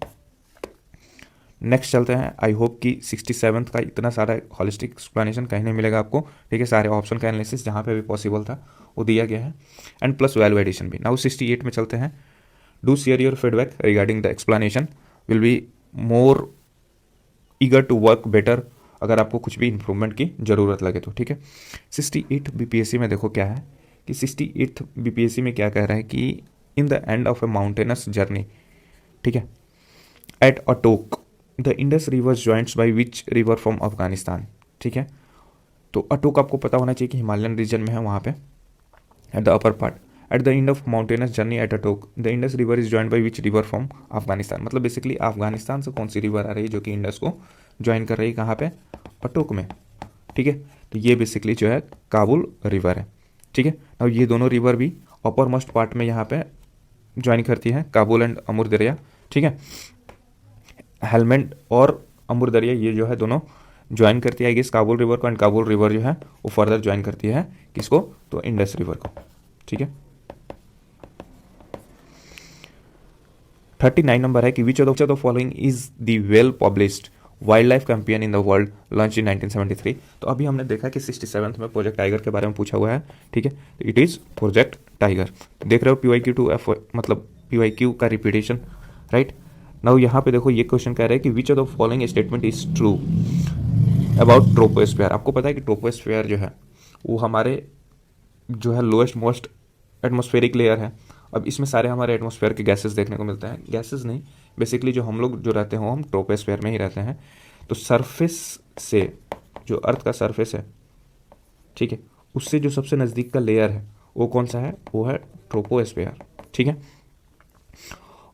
नेक्स्ट चलते हैं। आई होप कि 67th का इतना सारा हॉलिस्टिक एक्सप्लेनेशन कहीं नहीं मिलेगा आपको। ठीक है, सारे ऑप्शन का एनालिसिस जहाँ पे भी पॉसिबल था वो दिया गया है, एंड प्लस वैल्यू एडिशन भी। नाउ 68 में चलते हैं। Do share your feedback regarding the explanation, will be more eager to work better अगर आपको कुछ भी इंप्रूवमेंट की ज़रूरत लगे तो। ठीक है, 68 BPSC में देखो क्या है कि 68 BPSC में क्या कह रहा है कि in the end of a mountainous journey, ठीक है, at Attock the Indus river joints by which river from Afghanistan. ठीक है, तो अटोक आपको पता होना चाहिए कि हिमालयन रीजन में है वहाँ पे, at the upper part. At the end of mountainous journey at Attock the Indus river is joint by which river from Afghanistan. मतलब बेसिकली अफगानिस्तान से कौन सी रिवर आ रही है जो कि इंडस को ज्वाइन कर रही है, कहाँ पे, अटोक में। ठीक है, तो ये बेसिकली जो है काबुल रिवर है। ठीक है, अब ये दोनों रिवर भी अपर मोस्ट पार्ट में यहाँ पे ज्वाइन करती है, काबुल एंड अमूर दरिया। ठीक है, हेलमेंड और अमूर दरिया ये जो है दोनों ज्वाइन करती है इस काबुल रिवर को, एंड काबुल रिवर जो है वो फर्दर ज्वाइन करती है किसको, तो इंडस रिवर को। ठीक है, 39 नंबर है कि which of the following is the well published wild life campaign in the world launch in 1973। तो अभी हमने देखा कि 67th में प्रोजेक्ट टाइगर के बारे में पूछा हुआ है। ठीक है, तो इट इज़ प्रोजेक्ट टाइगर। देख रहे हो PYQ टू F, मतलब PYQ का रिपीटेशन। राइट, नाउ यहाँ पे देखो ये क्वेश्चन कह रहा है कि which of the following statement is true about troposphere. आपको पता है कि ट्रोपोस्फीयर जो है वो हमारे जो है लोएस्ट मोस्ट एटमॉस्फेरिक लेयर है। अब इसमें सारे हमारे एटमॉस्फेयर के गैसेस देखने को मिलते हैं, गैसेस नहीं, बेसिकली जो हम लोग जो रहते हैं हम ट्रोपोस्फेयर में ही रहते हैं। तो सरफेस से जो अर्थ का सरफेस है, ठीक है, उससे जो सबसे नज़दीक का लेयर है वो कौन सा है, वो है ट्रोपोस्फेयर। ठीक है,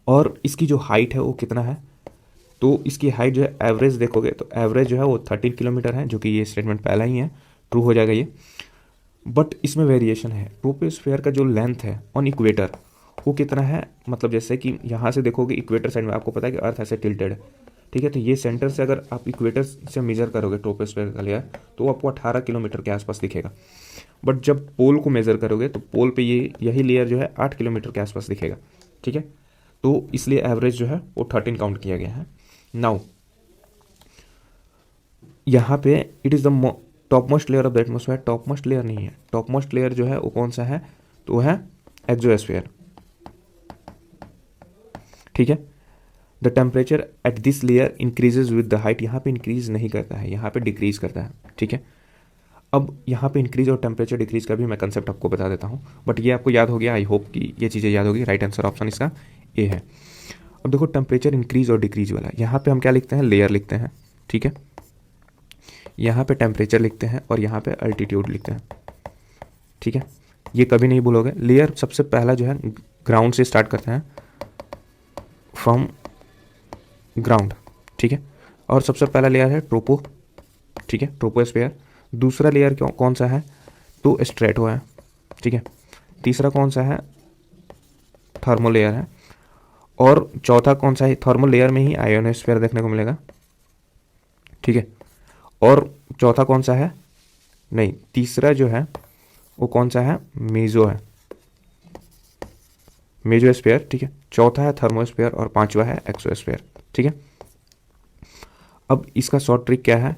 और इसकी जो हाइट है वो कितना है, तो इसकी हाइट जो है एवरेज देखोगे तो एवरेज जो है वो 13 किलोमीटर है, जो कि ये स्टेटमेंट पहला ही है, ट्रू हो जाएगा ये। बट इसमें वेरिएशन है, ट्रोपोस्फेयर का जो लेंथ है ऑन इक्वेटर वो कितना है, मतलब जैसे कि यहाँ से देखोगे इक्वेटर साइड में, आपको पता है कि अर्थ ऐसे टिल्टेड है। ठीक है, तो ये सेंटर से अगर आप इक्वेटर से मेजर करोगे ट्रोपोस्फेयर का लेयर तो वो आपको 18 किलोमीटर के आसपास दिखेगा। बट जब पोल को मेजर करोगे तो पोल पे यही लेयर जो है 8 किलोमीटर के आसपास दिखेगा। ठीक है, तो इसलिए एवरेज जो है वो 13 काउंट किया गया है। नाउ यहाँ पे it is the top most layer of the atmosphere. Top most layer नहीं है, टॉप मोस्ट लेयर जो है वो कौन सा है, तो वो है एक्सोस्फेयर। ठीक है, the temperature at this layer increases with the height. यहाँ पे इंक्रीज नहीं करता है, यहाँ पे डिक्रीज करता है। ठीक है, अब यहाँ पे इंक्रीज और टेम्परेचर डिक्रीज का भी मैं कंसेप्ट आपको बता देता हूँ, बट ये आपको याद हो गया, आई होप कि ये चीज़ें याद होगी। राइट आंसर ऑप्शन इसका ए है। अब देखो टेम्परेचर इंक्रीज और डिक्रीज वाला, यहाँ पे हम क्या लिखते हैं, लेयर लिखते हैं। ठीक है, यहाँ पे टेम्परेचर लिखते हैं और यहाँ पे अल्टीट्यूड लिखते हैं। ठीक है, ये कभी नहीं भूलोगे। लेयर सबसे पहला जो है ग्राउंड से स्टार्ट करते हैं, फ्रॉम ग्राउंड, ठीक है। और सबसे पहला लेयर है ट्रोपो, ठीक है, ट्रोपोस्फेयर। दूसरा लेयर कौन सा है, तो स्ट्रेटो है, ठीक है। तीसरा कौन सा है, थर्मो लेयर है। और चौथा कौन सा है, थर्मो लेयर में ही आयोनोस्फीयर देखने को मिलेगा, ठीक है। और चौथा कौन सा है, नहीं, तीसरा जो है वो कौन सा है, मेजो है, मेजोस्फीयर, ठीक है। चौथा है थर्मोस्फीयर और पांचवा है एक्सोस्फीयर, ठीक है। अब इसका शॉर्ट ट्रिक क्या है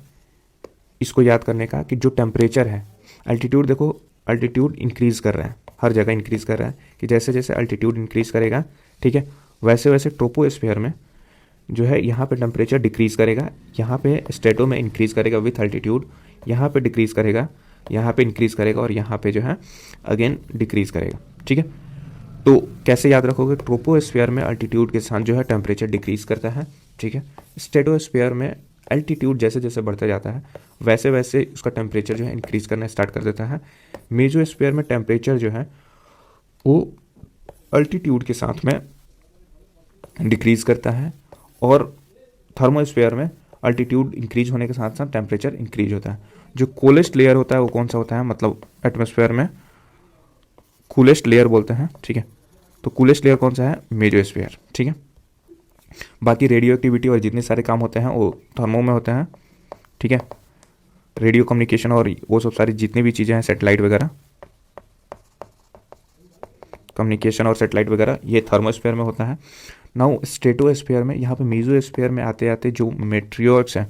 इसको याद करने का, कि जो टेम्परेचर है, अल्टीट्यूड देखो, अल्टीट्यूड इंक्रीज कर रहा है, हर जगह इंक्रीज कर रहा है, कि जैसे जैसे अल्टीट्यूड इंक्रीज करेगा, ठीक है, वैसे वैसे ट्रोपोस्फीयर में जो है यहाँ पे टेम्परेचर डिक्रीज करेगा, यहाँ पे स्ट्रेटो में इंक्रीज करेगा विथ अल्टीट्यूड, यहाँ पे डिक्रीज करेगा, यहाँ पे इंक्रीज करेगा, और यहाँ पे जो है अगेन डिक्रीज करेगा, ठीक है। तो कैसे याद रखोगे, ट्रोपोस्फीयर में अल्टीट्यूड के साथ जो है टेम्परेचर डिक्रीज करता है, ठीक है। स्ट्रेटोस्फीयर में अल्टीट्यूड जैसे जैसे बढ़ता जाता है वैसे वैसे उसका टेम्परेचर जो है इंक्रीज करना स्टार्ट कर देता है। मेजोस्फीयर में टेम्परेचर जो है वो अल्टीट्यूड के साथ में डिक्रीज करता है, और थर्मोस्फीयर में अल्टीट्यूड इंक्रीज होने के साथ साथ टेम्परेचर इंक्रीज होता है। जो कूलेस्ट लेयर होता है वो कौन सा होता है, मतलब एटमॉस्फेयर में कूलेस्ट लेयर बोलते हैं, ठीक है। तो कूलेस्ट लेयर कौन सा है, मेजोस्फीयर, ठीक है। बाकी रेडियो एक्टिविटी और जितने सारे काम होते हैं वो थर्मो में होते हैं, ठीक है। रेडियो कम्युनिकेशन और वो सब सारी जितनी भी चीज़ें हैं, सैटेलाइट वगैरह, कम्युनिकेशन और सैटेलाइट वगैरह, ये थर्मोस्फीयर में होता है। नाउ स्ट्रेटोस्फीयर में, यहाँ पे मेसोस्फीयर में आते आते जो मेट्रियोट्स हैं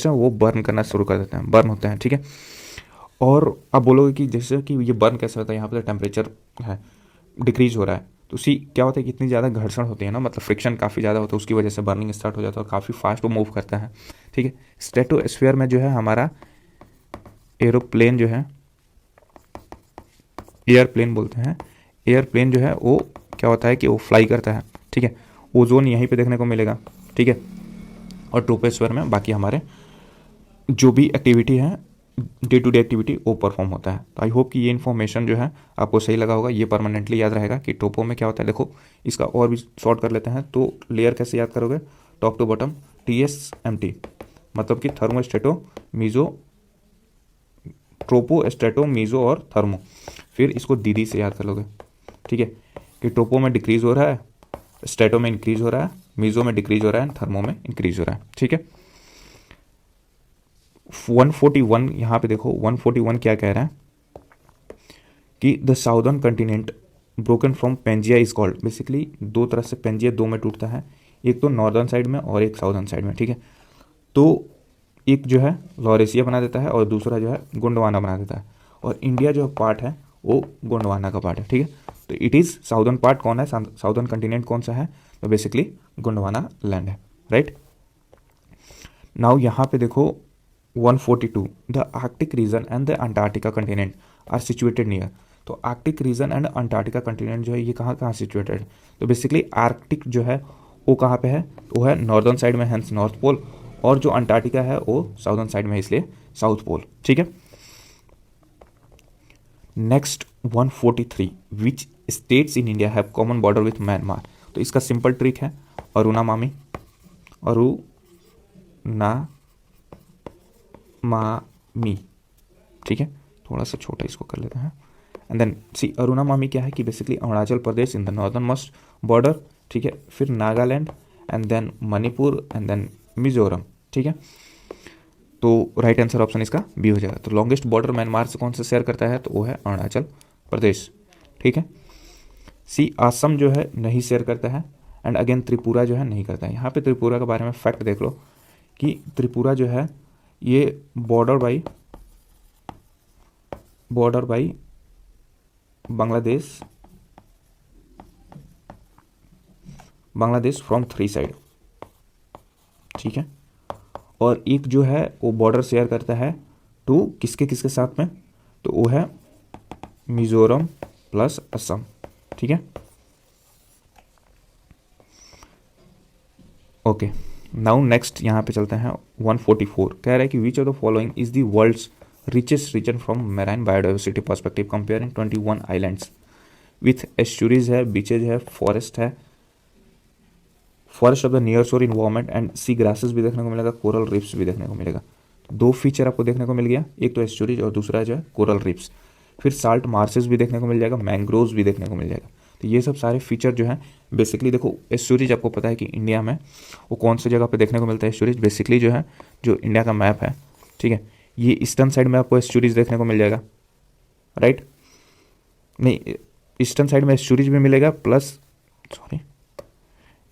वो बर्न करना शुरू कर देते हैं, बर्न होते हैं, ठीक है। और आप बोलोगे कि जैसे कि ये बर्न कैसे होता है, यहाँ पे तो टेम्परेचर है डिक्रीज हो रहा है, तो उसी क्या होता है कि इतनी ज़्यादा घर्षण होती है ना, मतलब फ्रिक्शन काफ़ी ज़्यादा होता है, उसकी वजह से बर्निंग स्टार्ट हो जाता है और काफ़ी फास्ट वो मूव करता है, ठीक है। स्ट्रेटोस्फीयर में जो है हमारा एरोप्लेन जो है, एयरप्लेन बोलते हैं, एयरप्लेन जो है वो क्या होता है कि वो फ्लाई करता है, ठीक है। ओजोन यहीं पे देखने को मिलेगा, ठीक है। और ट्रोपोस्फीयर में बाकी हमारे जो भी एक्टिविटी है, डे टू डे एक्टिविटी, वो परफॉर्म होता है। तो आई होप कि ये इन्फॉर्मेशन जो है आपको सही लगा होगा, ये परमानेंटली याद रहेगा कि ट्रोपो में क्या होता है। देखो इसका और भी शॉर्ट कर लेते हैं, तो लेयर कैसे याद करोगे, टॉप टू बॉटम TSMT, मतलब कि thermo, strato, meso, tropo, strato, meso और थर्मो। फिर इसको दीदी से याद कर लोगे, ठीक है, कि ट्रोपो में डिक्रीज हो रहा है, स्ट्रेटो में इंक्रीज हो रहा है, मीजो में डिक्रीज हो रहा है, थर्मो में इंक्रीज हो रहा है, ठीक है। 141 यहाँ पे देखो, 141 क्या कह रहा है कि the southern continent broken from Pangaea is called, basically दो तरह से पेंजिया दो में टूटता है, एक तो नॉर्दर्न साइड में और एक साउदर्न साइड में, ठीक है। तो एक जो है लॉरेशिया बना देता है और दूसरा जो है गोंडवाना बना देता है, और इंडिया जो पार्ट है वो गोंडवाना का पार्ट है, ठीक है। तो इट इज़ साउदर्न पार्ट कौन है, साउदर्न कंटिनेंट कौन सा है, तो बेसिकली गोंडवाना लैंड है, राइट। नाउ यहाँ पे देखो 142, the Arctic region and the Antarctica continent are situated near. तो Arctic region and Antarctica continent जो है ये कहाँ कहाँ सिचुएटेड है, तो बेसिकली आर्कटिक जो है वो कहाँ पे है, वो है नॉर्दर्न साइड में, हेंस नॉर्थ पोल, और जो अंटार्कटिका है वो साउदर्न साइड में है, इसलिए साउथ पोल, ठीक है। Next 143, which states in India have common border with Myanmar. तो इसका सिंपल ट्रिक है, अरुणामामी, अरुणामामी, ठीक है। थोड़ा सा छोटा इसको कर लेते हैं, एंड देन सी अरुणामामी क्या है कि basically Arunachal Pradesh in the northern most border, ठीक है। फिर Nagaland, and then Manipur, and then Mizoram, ठीक है। तो राइट आंसर ऑप्शन इसका बी हो जाएगा। तो लॉन्गेस्ट बॉर्डर म्यांमार से कौन सा शेयर करता है, तो वो है अरुणाचल प्रदेश, ठीक है। सी असम जो है नहीं शेयर करता है, एंड अगेन त्रिपुरा जो है नहीं करता है। यहाँ पे त्रिपुरा के बारे में फैक्ट देख लो कि त्रिपुरा जो है ये border by Bangladesh from 3 side, ठीक है। और एक जो है वो बॉर्डर शेयर करता है टू किसके किसके साथ में, तो वो है मिजोरम प्लस असम, ठीक है। ओके, नाउ नेक्स्ट यहाँ पे चलते हैं 144, कह रहा है कि which of the following is the world's richest region from marine biodiversity perspective comparing 21 islands with estuaries है, बीचेज है, फॉरेस्ट है, forest of the near shore environment and sea grasses भी देखने को मिलेगा, कोरल रिफ्स भी देखने को मिलेगा। दो फीचर आपको देखने को मिल गया, एक तो एस्चुरीज और दूसरा जो है कोरल रिफ्स। फिर साल्ट मार्सेस भी देखने को मिल जाएगा, मैंग्रोव्स भी देखने को मिल जाएगा। तो ये सब सारे फीचर जो है बेसिकली देखो, एस्चुरीज आपको पता है कि इंडिया में वो कौन सी जगह पे देखने को मिलता है एस्चुरीज, बेसिकली जो है जो इंडिया का मैप है, ठीक है, ये ईस्टर्न साइड में आपको एस्चुरीज देखने को मिल जाएगा, राइट। नहीं, ईस्टर्न साइड में एस्चुरीज भी मिलेगा plus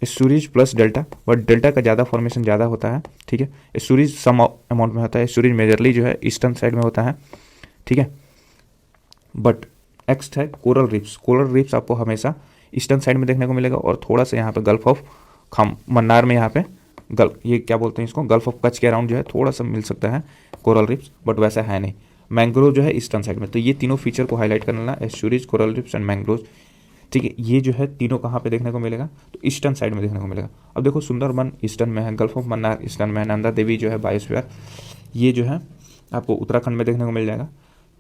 estuaries plus delta, but delta का ज़्यादा फॉर्मेशन ज़्यादा होता है, ठीक है। एस्चुरीज सम अमाउंट में होता है, एस्चुरीज मेजरली जो है ईस्टर्न साइड में होता है, ठीक है। बट नेक्स्ट है कोरल रिफ्स। कोरल रिफ्स आपको हमेशा ईस्टर्न साइड में देखने को मिलेगा और थोड़ा सा यहाँ पे गल्फ ऑफ मन्नार में, यहाँ पे गल्फ, ये क्या बोलते हैं इसको, गल्फ ऑफ कच्छ के अराउंड जो है थोड़ा सा मिल सकता है कोरल रिफ्स, बट वैसा है नहीं। मैंग्रोव जो है ईस्टर्न साइड में। तो ये तीनों फीचर को हाईलाइट करना, estuaries, coral riffs and mangrove, ठीक है। ये जो है तीनों कहाँ पे देखने को मिलेगा, तो ईस्टर्न साइड में देखने को मिलेगा। अब देखो सुंदरबन ईस्टर्न में है, गल्फ ऑफ मन्नार ईस्टर्न में है, नंदा देवी जो है बायोस्फीयर, ये जो है आपको उत्तराखंड में देखने को मिल जाएगा।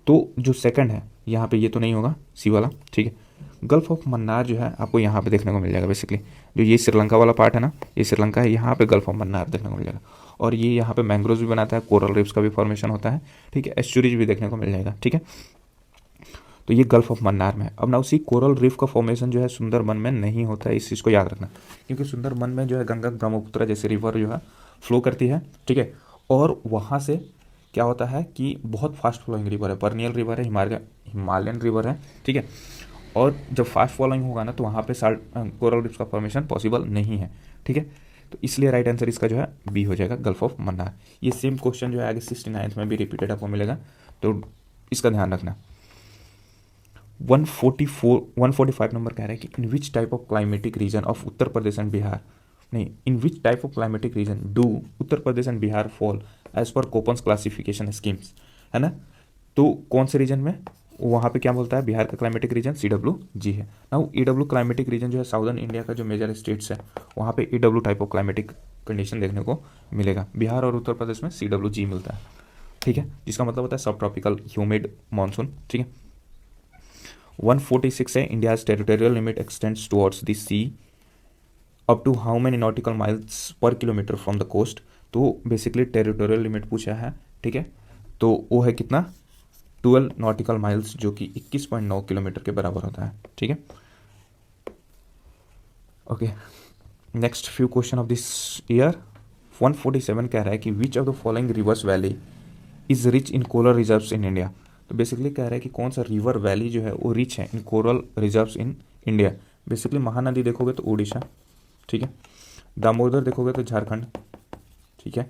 तो जो सेकंड है यहाँ पे, ये तो नहीं होगा सी वाला, ठीक है। गल्फ ऑफ मन्नार जो है आपको यहाँ पे देखने को मिल जाएगा, बेसिकली जो ये श्रीलंका वाला पार्ट है ना, ये श्रीलंका है, यहाँ पे गल्फ ऑफ मन्नार देखने को मिल जाएगा। और ये यहाँ पे मैंग्रोव भी बनाता है, कोरल रिफ्स का भी फॉर्मेशन होता है, ठीक है। एस्चुरीज भी देखने को मिल जाएगा, ठीक है। तो ये गल्फ ऑफ मन्नार में है। अब ना उसी कोरल रिफ का फॉर्मेशन जो है सुंदरबन में नहीं होता है, इस चीज़ को याद रखना, क्योंकि सुंदरबन में जो है गंगा ब्रह्मपुत्र जैसे रिवर जो है फ्लो करती है, ठीक है। और वहाँ से क्या होता है कि बहुत फास्ट फ्लोइंग रिवर है, परनियल रिवर है, हिमालयन रिवर है, ठीक है। और जब फास्ट फ्लोइंग होगा ना तो वहाँ पे कोरल रिफ्स का फॉर्मेशन पॉसिबल नहीं है, ठीक है। तो इसलिए राइट आंसर इसका जो है बी हो जाएगा, गल्फ ऑफ मन्नार। ये सेम क्वेश्चन जो है आगे 69th में भी रिपीटेड आपको मिलेगा, तो इसका ध्यान रखना। 145 नंबर कह रहा है कि in which type of climatic region of Uttar Pradesh and Bihar, नहीं, in which type of climatic region do Uttar Pradesh and Bihar fall as per Koppen's classification schemes, है ना। तो कौन से रीजन में, वहाँ पे क्या बोलता है, बिहार का क्लाइमेटिक रीजन CWG है ना। EW क्लाइमेटिक रीजन जो है साउदर्न इंडिया का जो मेजर स्टेट्स है वहाँ पे EW type of climatic condition देखने को मिलेगा। बिहार और उत्तर प्रदेश में CWG मिलता है, ठीक है, जिसका मतलब होता है सब ट्रॉपिकल ह्यूमिड मानसून, ठीक है। 146 है, India's territorial limit extends towards the sea up to how many nautical miles पर किलोमीटर फ्रॉम द कोस्ट। तो बेसिकली टेरिटोरियल लिमिट पूछा है, ठीक है। तो वो है कितना, 12 नॉटिकल माइल्स, जो कि 21.9 किलोमीटर के बराबर होता है, ठीक है। Okay, next few question of this year. 147 कह रहा है कि which of the following rivers valley is rich in coral reserves in India. तो बेसिकली कह रहा है कि कौन सा रिवर वैली जो है वो रिच है in coral reserves in India. Basically Mahanadi देखोगे तो उड़ीसा, ठीक है, दामोदर देखोगे तो झारखंड, ठीक है,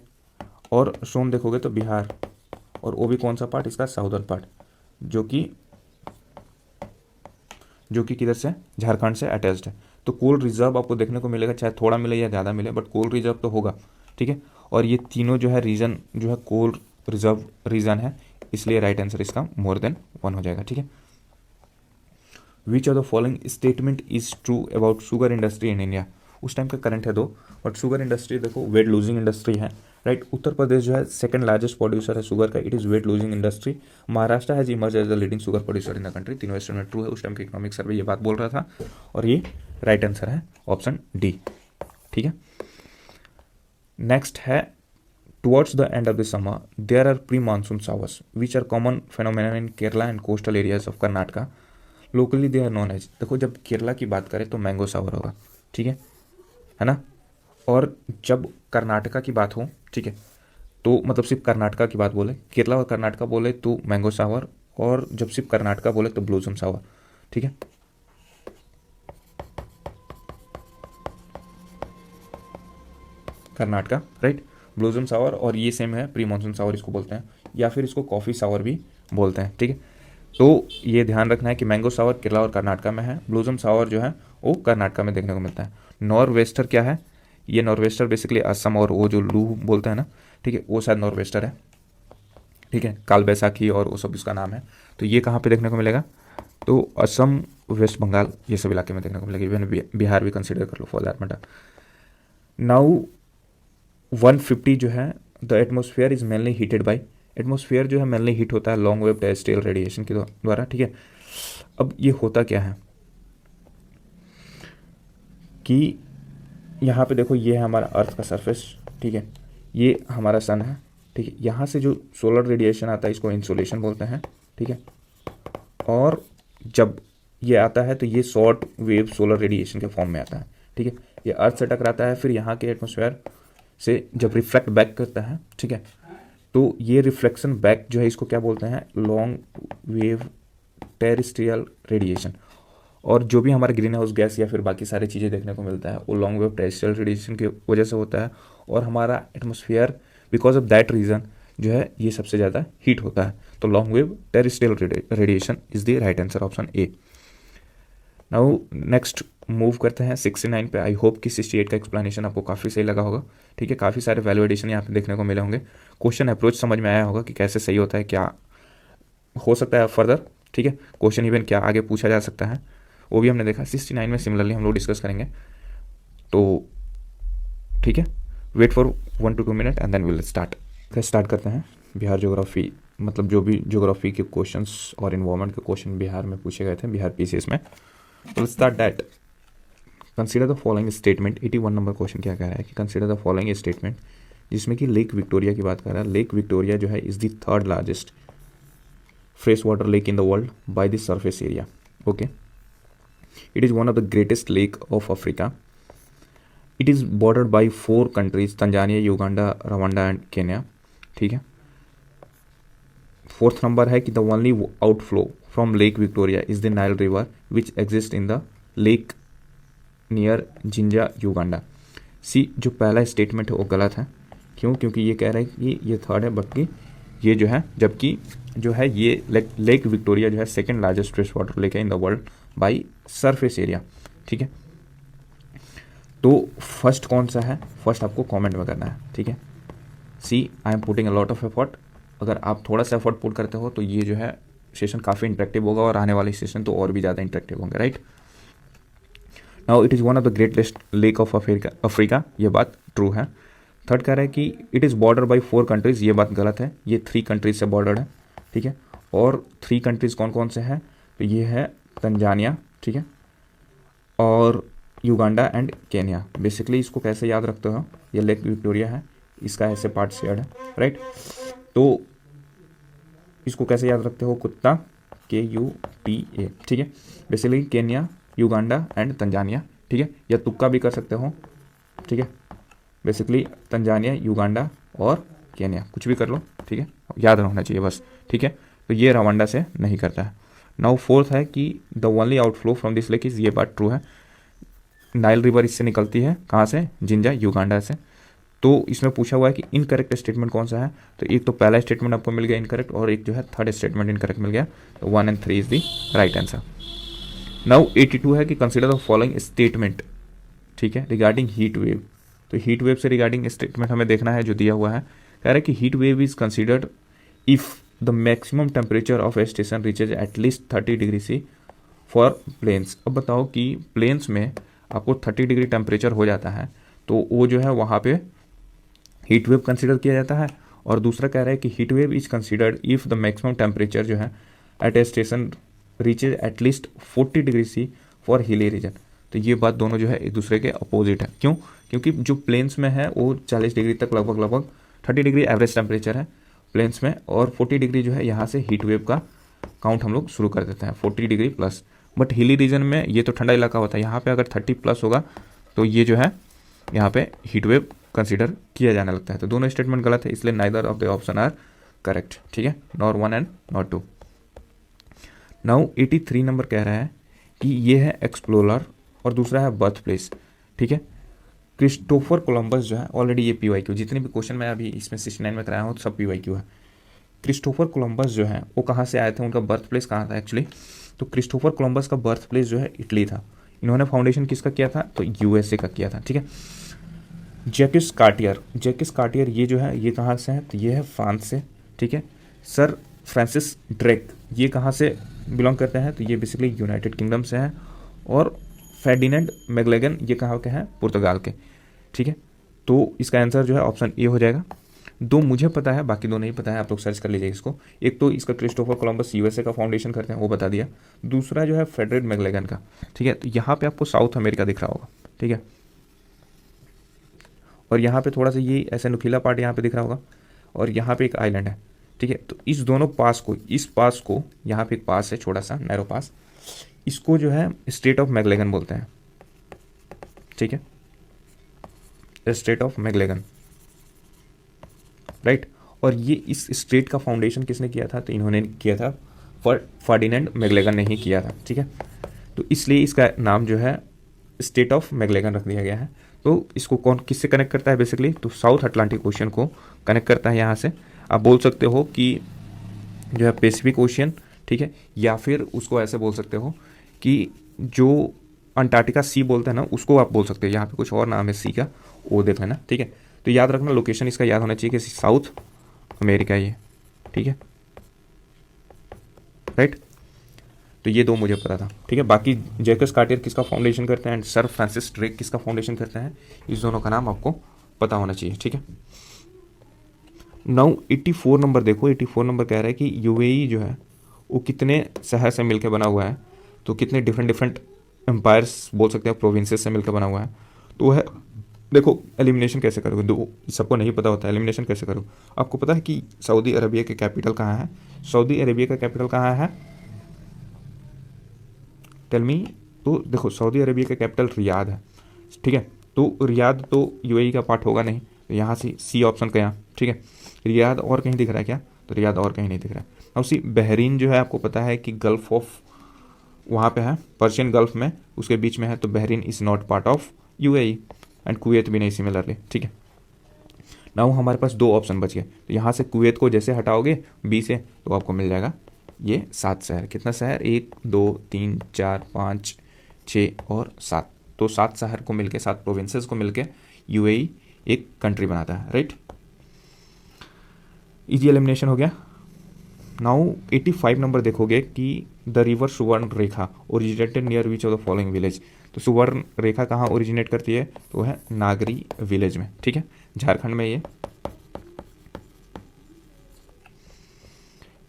और सोन देखोगे तो बिहार, और वो भी कौन सा पार्ट, इसका साउदर्न पार्ट, जो कि किधर से, झारखंड से अटैच्ड है। तो कोल रिजर्व आपको देखने को मिलेगा, चाहे थोड़ा मिले या ज़्यादा मिले, बट कोल रिजर्व तो होगा, ठीक है। और ये तीनों जो है रीजन जो है कोल रिजर्व रीजन है, इसलिए राइट आंसर इसका मोर देन 1 हो जाएगा, ठीक है। Which of the following statement is true about sugar industry in India. उस टाइम का करंट है 2, बट शुगर इंडस्ट्री देखो वेट लूजिंग इंडस्ट्री है, राइट। उत्तर प्रदेश जो है सेकंड लार्जेस्ट प्रोड्यूसर है शुगर का, it is weight losing industry. Maharashtra has emerge as the leading sugar producer in the country. तीनों स्टेटमेंट ट्रू है, उस टाइम के इकोनॉमिक सर्वे ये बात बोल रहा था, और ये राइट आंसर है ऑप्शन डी, ठीक है। नेक्स्ट है towards the end of the summer there are pre monsoon showers which are common phenomenon in Kerala and coastal areas of Karnataka, locally they are known as. देखो जब केरला की बात करें तो मैंगो शावर होगा, ठीक है ना। और जब कर्नाटका की बात हो, ठीक है, तो मतलब सिर्फ कर्नाटका की बात बोले, केरला और कर्नाटका बोले तो मैंगो शावर, और जब सिर्फ कर्नाटका बोले तो ब्लॉसम शावर, ठीक है। कर्नाटका, राइट, ब्लॉसम शावर, और ये सेम है प्री मानसून शावर इसको बोलते हैं, या फिर इसको कॉफ़ी शावर भी बोलते हैं, ठीक है। तो ये ध्यान रखना है कि मैंगो शावर केरला और कर्नाटका में है, ब्लॉसम शावर जो है वो कर्नाटका में देखने को मिलता है। नॉर्वेस्टर क्या है, ये नॉर्वेस्टर बेसिकली असम और वो जो लू बोलते हैं ना, ठीक है, वो शायद नॉर्वेस्टर है, ठीक है, काल बैसाखी और वो सब इसका नाम है। तो ये कहाँ पे देखने को मिलेगा, तो असम, वेस्ट बंगाल, ये सब इलाके में देखने को मिलेगा, इवन बिहार भी कंसिडर कर लो फॉर दैट मैटर। नाउ 150 जो है the atmosphere is mainly heated by, atmosphere जो है मेनली हीट होता है लॉन्ग वेव टेरेस्ट्रियल रेडिएशन के द्वारा, ठीक है। अब ये होता क्या है कि यहाँ पे देखो, ये है हमारा अर्थ का सरफेस, ठीक है, ये हमारा सन है, ठीक है। यहाँ से जो सोलर रेडिएशन आता है इसको इंसोलेशन बोलते हैं, ठीक है। और जब ये आता है तो ये शॉर्ट वेव सोलर रेडिएशन के फॉर्म में आता है, ठीक है। ये अर्थ से टकराता है, फिर यहाँ के एटमॉस्फेयर से जब रिफ्लेक्ट बैक करता है, ठीक है, तो ये रिफ्लेक्शन बैक जो है इसको क्या बोलते हैं, लॉन्ग वेव टेरेस्ट्रियल रेडिएशन। और जो भी हमारा ग्रीन हाउस गैस या फिर बाकी सारी चीज़ें देखने को मिलता है वो लॉन्ग वेव टेरेस्ट्रियल रेडिएशन की वजह से होता है। और हमारा atmosphere because of that reason जो है ये सबसे ज़्यादा हीट होता है। तो long wave terrestrial radiation is the right answer, option A. Now next move करते हैं 69 पे। आई होप कि 68 का एक्सप्लेनेशन आपको काफ़ी सही लगा होगा, ठीक है। काफ़ी सारे वैल्यूएडिशन यहाँ पे देखने को मिले होंगे, क्वेश्चन अप्रोच समझ में आया होगा कि कैसे सही होता है, क्या हो सकता है फर्दर, ठीक है। क्वेश्चन इवन क्या आगे पूछा जा सकता है वो भी हमने देखा। 69 में सिमिलरली हम लोग डिस्कस करेंगे, तो ठीक है। Wait for 1 to 2 minute and then will start करते हैं। बिहार ज्योग्राफी, मतलब जो भी ज्योग्राफी के क्वेश्चंस और इन्वायरमेंट के क्वेश्चन बिहार में पूछे गए थे, बिहार पीसीएस में, तो start that. Consider the following statement. 81 number question क्या कह रहा है कि कंसीडर द फॉलोइंग स्टेटमेंट, जिसमें कि लेक विक्टोरिया की बात कर रहा है। लेक विक्टोरिया जो है is the third largest fresh water lake in the world by the surface area, okay. It is one of the greatest lake of Africa. It is bordered by 4 countries, Tanzania, Uganda, Rwanda and Kenya, ठीक है। 4th number है कि the only outflow from lake Victoria is the Nile river which exist in the lake near Jinja, Uganda. See, जो पहला statement है वो गलत है। क्यों? क्योंकि ये कह रहा है कि ये थर्ड है, बल्कि ये जो है, जबकि जो है ये लेक विक्टोरिया जो है second largest fresh water lake है in the world by surface area, ठीक है। तो फर्स्ट कौन सा है, फर्स्ट आपको कमेंट में करना है, ठीक है। See, I am putting a lot of effort. अगर आप थोड़ा सा एफर्ट पुट करते हो तो ये जो है सेशन काफ़ी इंटरेक्टिव होगा और आने वाले सेशन तो और भी ज़्यादा इंटरेक्टिव होंगे, right. Now it is one of the greatest lake of Africa, ये बात ट्रू है। थर्ड कह रहा है कि it is border by 4 countries, ये बात गलत है, ये 3 कंट्रीज से बॉर्डर्ड है, ठीक है। और 3 कंट्रीज कौन कौन से हैं, तो ये है तंजानिया, ठीक है, और युगांडा एंड केन्या। बेसिकली इसको कैसे याद रखते हो, ये लेक विक्टोरिया है, इसका ऐसे पार्ट शेयर्ड है, राइट। तो इसको कैसे याद रखते हो, कुत्ता, KUTA, ठीक है। Basically Kenya, Uganda and Tanzania, ठीक है, या तुक्का भी कर सकते हो, ठीक है। बेसिकली तंजानिया, युगांडा और केन्या, कुछ भी कर लो, ठीक है, याद रहना चाहिए बस, ठीक है। तो ये रवांडा से नहीं करता है। नाउ 4th है कि the only outflow from this lake is, ये बात ट्रू है, नाइल रिवर इससे निकलती है, कहाँ से, जिंजा, युगांडा से। तो इसमें पूछा हुआ है कि इनकरेक्ट स्टेटमेंट कौन सा है, तो एक तो पहला स्टेटमेंट आपको मिल गया इनकरेक्ट, और एक जो है थर्ड स्टेटमेंट इनकरेक्ट मिल गया, तो 1 and 3 is the right answer. Now 82 है कि कंसिडर द फॉलोइंग स्टेटमेंट, ठीक है, रिगार्डिंग हीट वेव। तो हीट वेव से रिगार्डिंग स्टेटमेंट हमें देखना है जो दिया हुआ है। कह रहा है कि heat wave is considered if the maximum temperature of a station reaches at least 30 degree C for plains. अब बताओ कि प्लेन्स में आपको 30 डिग्री टेम्परेचर हो जाता है तो वो जो है वहाँ पे हीट वेव कंसिडर किया जाता है। और दूसरा कह रहा है कि heat wave is considered if the maximum temperature जो है at a station reaches at least 40 degree C for hilly region. तो ये बात दोनों जो है एक दूसरे के अपोजिट है। क्यों? क्योंकि जो प्लेन्स में है वो 40 डिग्री तक लगभग 30 डिग्री एवरेज टेम्परेचर है प्लेन्स में, और 40 डिग्री जो है यहाँ से हीट वेव का काउंट हम लोग शुरू कर देते हैं 40 degree plus. But hilly region में ये तो ठंडा इलाका होता है, यहाँ पे अगर 30 प्लस होगा तो ये जो है यहाँ पे हीट वेव कंसिडर किया जाने लगता है। तो दोनों स्टेटमेंट गलत है, इसलिए neither of the option are correct, ठीक है, not 1 and not 2। Now 83 number कह रहा है कि ये है एक्सप्लोरर और दूसरा है बर्थ प्लेस, ठीक है। क्रिस्टोफर कोलंबस जो है, ऑलरेडी ये PYQ, जितने भी क्वेश्चन मैं अभी इसमें 69 में कराया हूँ सब PYQ है। क्रिस्टोफर कोलंबस जो है वो कहाँ से आए थे, उनका बर्थ प्लेस कहाँ था एक्चुअली, तो क्रिस्टोफर कोलंबस का बर्थ प्लेस जो है इटली था। इन्होंने फाउंडेशन किसका किया था, तो USA का किया था, ठीक है। जैकिस कार्टियर ये जो है ये कहाँ से है, तो ये है फ्रांस से, ठीक है। सर फ्रांसिस ड्रेक ये कहाँ से बिलोंग करते हैं, तो ये बेसिकली यूनाइटेड किंगडम से हैं। और फेर्डिनेंड मैगलेगन ये कहाँ के हैं, पुर्तगाल के, ठीक है। तो इसका आंसर जो है ऑप्शन ए हो जाएगा। दो मुझे पता है, बाकी दो नहीं पता है, आप लोग सर्च कर लीजिए इसको। एक तो इसका क्रिस्टोफर कोलंबस यूएसए का फाउंडेशन करते हैं, वो बता दिया। दूसरा जो है फ्रेडरिक मैगलेगन का, ठीक है। तो यहाँ पे आपको साउथ अमेरिका दिख रहा होगा, ठीक है। और यहाँ पे थोड़ा सा ये ऐसे नुकीला पार्ट यहाँ पे दिख रहा होगा, और यहाँ पे एक आइलैंड है, ठीक है। तो इस दोनों पास को, इस पास को, यहाँ पे एक पास है छोटा सा नैरो पास, इसको जो है स्टेट ऑफ मैगलेगन बोलते हैं, ठीक है, स्टेट ऑफ मैगलेगन, राइट। और ये इस स्टेट का फाउंडेशन किसने किया था? तो इन्होंने किया था, फर्डिनेंड मैगलेगन ने ही किया था, ठीक है। तो इसलिए इसका नाम जो है स्टेट ऑफ मैगलेगन रख दिया गया है। तो इसको कौन किससे कनेक्ट करता है बेसिकली? तो साउथ अटलांटिक ओशियन को कनेक्ट करता है यहाँ से। आप बोल सकते हो कि जो है पैसिफिक ओशियन, ठीक है, या फिर उसको ऐसे बोल सकते हो कि जो अंटार्कटिका सी बोलते हैं ना, उसको आप बोल सकते हो। यहाँ पे कुछ और नाम है सी का, वो देख लेना, ठीक है। तो याद रखना, लोकेशन इसका याद होना चाहिए कि साउथ अमेरिका ये, ठीक है, राइट। तो ये दो मुझे पता था, ठीक है। बाकी जैकस कार्टियर किसका फाउंडेशन करते हैं एंड सर फ्रांसिस ड्रेक किसका फाउंडेशन करते हैं, इस दोनों का नाम आपको पता होना चाहिए, ठीक है। नाउ 84 नंबर देखो, 84 नंबर कह रहा है कि यूएई जो है वो कितने शहर से मिलकर बना हुआ है? तो कितने डिफरेंट एम्पायर्स बोल सकते हैं, प्रोविंसेस से मिलकर बना हुआ है। तो वह देखो एलिमिनेशन कैसे करोगे, दो सबको नहीं पता होता है एलिमिनेशन कैसे करो। आपको पता है कि सऊदी अरबिया के कैपिटल कहाँ है? सऊदी अरबिया का कैपिटल कहाँ है? Tell me. तो देखो सऊदी अरबिया का कैपिटल रियाद है, ठीक है। तो रियाद तो यूएई का पार्ट होगा नहीं, तो यहाँ से सी ऑप्शन का यहाँ, ठीक है। रियाद और कहीं दिख रहा है क्या? तो रियाद और कहीं नहीं दिख रहा है। अब उसी बहरीन जो है आपको पता है कि गल्फ ऑफ वहाँ पे है, पर्शियन गल्फ में उसके बीच में है, तो Bahrain is not part of UAE and Kuwait भी नहीं सिमिलरली, ठीक है। नाउ हमारे पास दो ऑप्शन बच गए। तो यहाँ से कुवैत को जैसे हटाओगे बी से, तो आपको मिल जाएगा ये 7 शहर। कितना शहर? 1 2 3 4 5 6 और 7। तो 7 शहर को मिलके, 7 प्रोविंसेस को मिलके यूएई एक कंट्री बनाता है, राइट। इजी एलिमिनेशन हो गया। नाउ 85 नंबर देखोगे कि the river Subarnarekha originated near which of the following village. तो सुवर्ण रेखा कहाँ ओरिजिनेट करती है? तो वो है नागरी विलेज में, ठीक है, झारखंड में ये।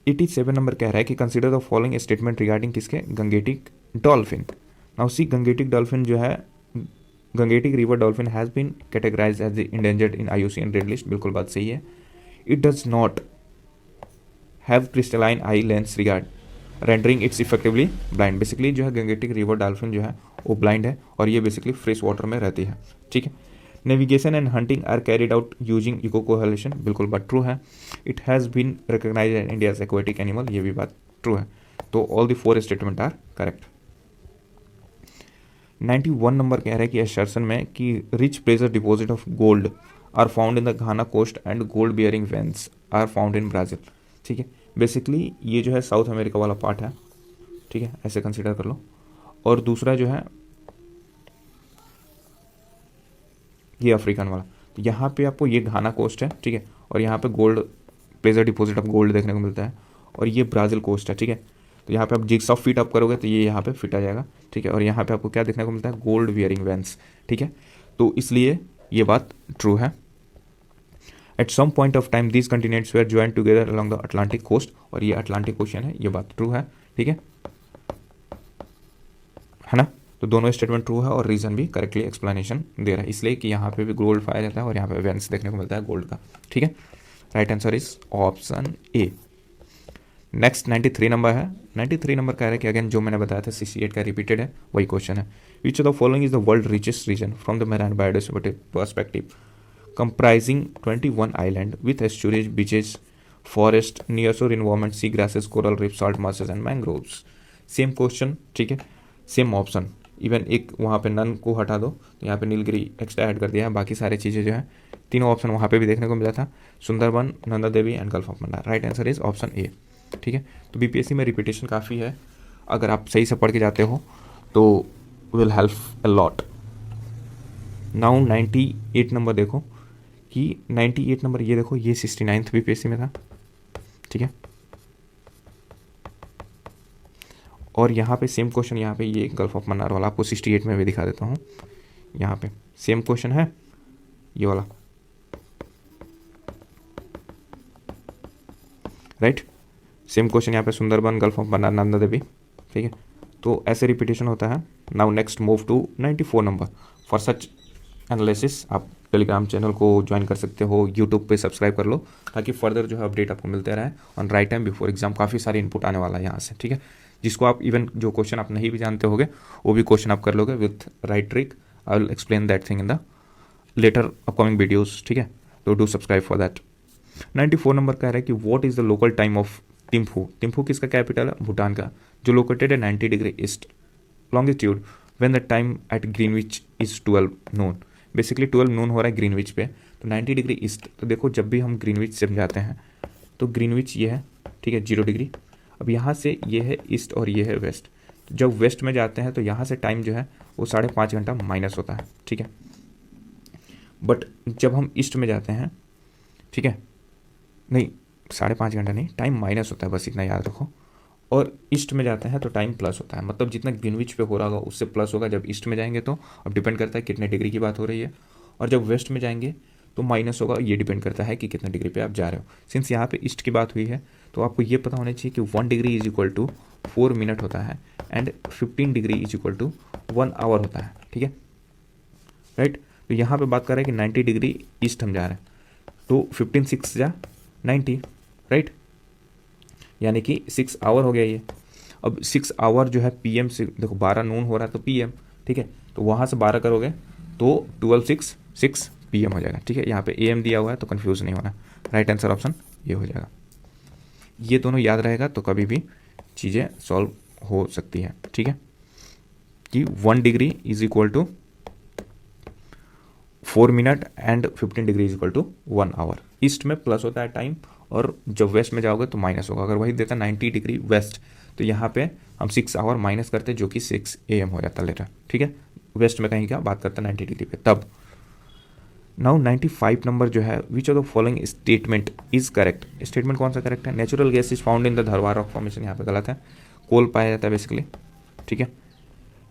87 नंबर कह रहा है कि consider the following statement regarding किसके? Gangetic dolphin. Now see Gangetic dolphin जो है, Gangetic river dolphin has been categorise as endangered in IUCN red list. बिल्कुल बात सही है। It does not have crystalline eye lens regard rendering it's effectively blind. Basically जो है Gangetic river dolphin जो है वो ब्लाइंड है, और ये बेसिकली फ्रेश वाटर में रहती है, ठीक है। Navigation and hunting are carried out using echolocation. बिल्कुल बात ट्रू है। It has been recognised as India's aquatic animal. ये भी बात ट्रू है। तो all the 4 statement are correct. 91 number कह रहा है कि असर्शन में कि rich placer deposit of gold are found in the Ghana coast and gold bearing veins are found in Brazil, ठीक है। बेसिकली ये जो है साउथ अमेरिका वाला पार्ट है, ठीक है, ऐसे कंसिडर कर लो। और दूसरा जो है ये अफ्रीकन वाला। तो यहाँ पे आपको ये घाना कोस्ट है, ठीक है, और यहाँ पे gold pleasure deposit of gold देखने को मिलता है, और ये ब्राज़ील कोस्ट है, ठीक है। तो यहाँ पे आप जिग्स ऑफ फिट अप करोगे तो ये यहाँ पे फिट आ जाएगा, ठीक है। और यहाँ पे आपको क्या देखने को मिलता है? गोल्ड वियरिंग वेंस, ठीक है। तो इसलिए ये बात ट्रू है। At some point of time these continents were join together along the Atlantic coast, और ये अटलांटिक ओशियन है, ये बात ट्रू है, ठीक है ना। तो दोनों स्टेटमेंट ट्रू है, और रीजन भी करेक्टली एक्सप्लेनेशन दे रहा है, इसलिए कि यहाँ पे भी गोल्ड पाया जाता है और यहाँ पे वेंस देखने को मिलता है गोल्ड का, ठीक है। Right answer is option A. Next 93 number है। 93 नंबर कह रहा है कि अगेन जो मैंने बताया था 68 का रिपीटेड है, वही क्वेश्चन है। Which of the following is the world richest region from the marine biodiversity perspective, comprising 21 island with estuaries, beaches, forest, nearshore environment, sea grasses, coral reefs, salt marshes and mangroves। Same question, ठीक है, same option. Even एक वहाँ पे none को हटा दो तो यहाँ पे नीलगिरी एक्स्ट्रा ऐड कर दिया है। बाकी सारे चीज़ें जो है तीनों ऑप्शन वहाँ पे भी देखने को मिला था, Sundarban, Nanda Devi and gulf of Mannar. Right answer is option A, ठीक है। तो बीपीएससी में रिपीटेशन काफ़ी है, अगर आप सही से पढ़ के जाते हो तो will help a lot. Now 98 number देखो कि 98 नंबर ये देखो, ये 69th बीपीएससी में था, ठीक है। और यहाँ पे सेम क्वेश्चन, यहाँ पे ये गल्फ ऑफ मन्नार वाला आपको 68 में भी दिखा देता हूँ। यहाँ पे सेम क्वेश्चन है ये वाला, राइट। सेम क्वेश्चन यहाँ पे सुंदरबन, गल्फ ऑफ मन्नार, नंदा देवी, ठीक है। तो ऐसे रिपीटेशन होता है। Now next move to 94 number. For such analysis आप टेलीग्राम चैनल को ज्वाइन कर सकते हो, यूट्यूब पे सब्सक्राइब कर लो, ताकि फर्दर जो है अपडेट आपको मिलते रहे on right time before exam. काफ़ी सारे इनपुट आने वाला है यहाँ से, ठीक है, जिसको आप इवन जो क्वेश्चन आप नहीं भी जानते होगे वो भी क्वेश्चन आप कर लोगे with right trick. I will explain that thing in the later upcoming videos, ठीक है। तो do subscribe for that. 94 number कह रहा है कि what is the local time of Thimphu. Thimphu किसका कैपिटल है? भूटान का, जो लोकेटेड है 90 degree east longitude when the time at Greenwich is 12 noon. बेसिकली 12 नून हो रहा है ग्रीनविच पे, तो 90 डिग्री ईस्ट। तो देखो जब भी हम ग्रीनविच से जाते हैं तो ग्रीनविच ये है, ठीक है, 0 डिग्री। अब यहाँ से ये है ईस्ट और ये है वेस्ट। तो जब वेस्ट में जाते हैं तो यहाँ से टाइम जो है वो 5.5 घंटा माइनस होता है, ठीक है। बट जब हम ईस्ट में जाते हैं, ठीक है, नहीं 5.5 घंटा नहीं, टाइम माइनस होता है, बस इतना याद रखो। और ईस्ट में जाते हैं तो टाइम प्लस होता है, मतलब जितना ग्रीनविच पे हो रहा होगा उससे प्लस होगा जब ईस्ट में जाएंगे तो। अब डिपेंड करता है कितने डिग्री की बात हो रही है। और जब वेस्ट में जाएंगे तो माइनस होगा, ये डिपेंड करता है कि कितने डिग्री पे आप जा रहे हो। सिंस यहाँ पे ईस्ट की बात हुई है तो आपको ये पता होना चाहिए कि 1 degree is equal to 4 minute होता है and 15 degree is equal to 1 hour होता है, ठीक है, राइट। तो यहाँ पे बात कर रहे हैं कि 90 डिग्री ईस्ट हम जा रहे हैं, तो 15 6 जा 90, राइट, यानी कि 6 आवर हो गया ये। अब 6 आवर जो है पीएम से, देखो 12 नून हो रहा है तो पीएम, ठीक है, तो वहाँ से 12 करोगे तो 12 6 पीएम हो जाएगा, ठीक है। यहाँ पे एएम दिया हुआ है तो कंफ्यूज नहीं होना, राइट आंसर ऑप्शन ये हो जाएगा। ये दोनों याद रहेगा तो कभी भी चीज़ें सॉल्व हो सकती है, ठीक है, कि 1 degree is equal to 4 minute and 15 degree is equal to 1 hour. East में प्लस होता है टाइम और जब वेस्ट में जाओगे तो माइनस होगा। अगर वही देता 90 डिग्री वेस्ट तो यहाँ पे हम 6 आवर माइनस करते जो कि 6 AM हो जाता लेटर, ठीक है। वेस्ट में कहीं क्या बात करता 90 डिग्री पे तब। नाउ 95 नंबर जो है, which of the following statement is correct. Statement कौन सा करेक्ट है? Natural gas is found in the Dharwar rock formation, यहाँ पे गलत है, कोल पाया जाता है बेसिकली, ठीक है,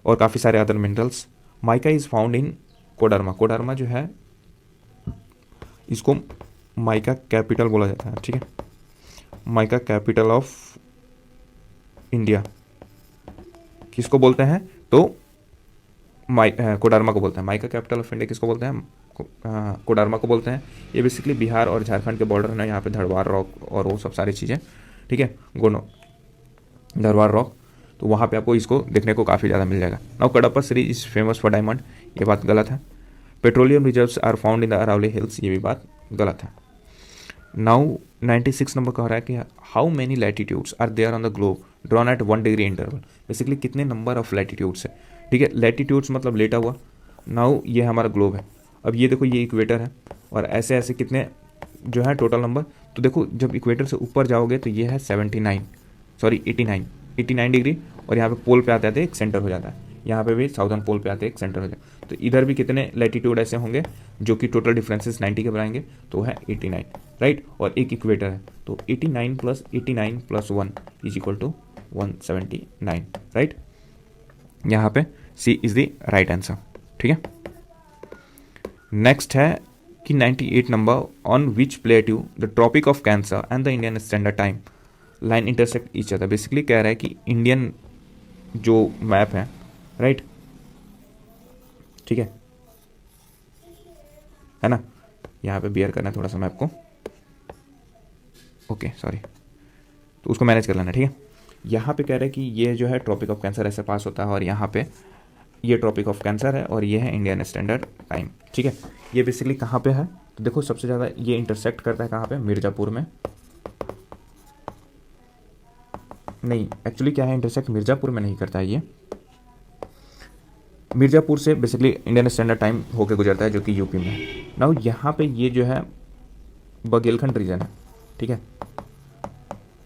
और काफ़ी सारे other minerals. Mica is found in Koderma. Koderma जो है इसको माइका कैपिटल बोला जाता है, ठीक है, माइका कैपिटल ऑफ इंडिया किसको बोलते हैं? तो कोडरमा को बोलते हैं। माइका कैपिटल ऑफ इंडिया किसको बोलते हैं? कोडरमा को बोलते हैं। ये बेसिकली बिहार और झारखंड के बॉर्डर में, यहाँ पे धरवार रॉक और वो सब सारी चीज़ें, ठीक है, गोनो धरवार रॉक, तो वहाँ पे आपको इसको देखने को काफ़ी ज़्यादा मिल जाएगा। Now Kadapa series is famous for diamond, ये बात गलत है। Petroleum reserves are found in the Aravalli hills, ये भी बात गलत है। नाउ 96 नंबर कह रहा है कि how many latitudes are there on the globe drawn at 1 degree interval. Basically कितने नंबर ऑफ लैटिट्यूड्स है, ठीक है, लैटिट्यूड्स मतलब लेटा हुआ। नाउ ये हमारा ग्लोब है, अब ये देखो ये इक्वेटर है और ऐसे ऐसे कितने जो है टोटल नंबर। तो देखो जब इक्वेटर से ऊपर जाओगे तो ये है 89 डिग्री, और यहाँ पे पोल पे आते आते एक सेंटर हो जाता है, यहाँ पे भी साउदर्न पोल पे आते एक सेंटर हो जाता है। तो इधर भी कितने लैटिट्यूड ऐसे होंगे जो कि टोटल डिफरेंसेस 90 के बनाएंगे, तो है 89, राइट, और एक इक्वेटर है, तो 89 + 1 इज इक्वल टू 179, राइट। यहाँ पे C is the right answer, ठीक है। नेक्स्ट है कि 98 number, on which plateau the tropic of cancer and the Indian standard time line intersect each other. Basically कह रहा है कि इंडियन जो मैप है, राइट, ठीक है ना, यहाँ पे बियर करना है थोड़ा सा मैप को, ओके सॉरी, तो उसको मैनेज कर लेना, ठीक है। यहाँ पे कह रहा है कि ये जो है ट्रॉपिक ऑफ कैंसर ऐसे पास होता है और यहाँ पे ये ट्रॉपिक ऑफ कैंसर है और ये है इंडियन स्टैंडर्ड टाइम, ठीक है। ये बेसिकली कहाँ पे है? तो देखो सबसे ज़्यादा ये इंटरसेक्ट करता है कहाँ पे? मिर्ज़ापुर में। नहीं, एक्चुअली क्या है, इंटरसेक्ट मिर्ज़ापुर में नहीं करता है ये, मिर्ज़ापुर से बेसिकली इंडियन स्टैंडर्ड टाइम होके गुजरता है जो कि यूपी में है। नाउ यहाँ पे ये जो है बघेलखंड रीजन है, ठीक है,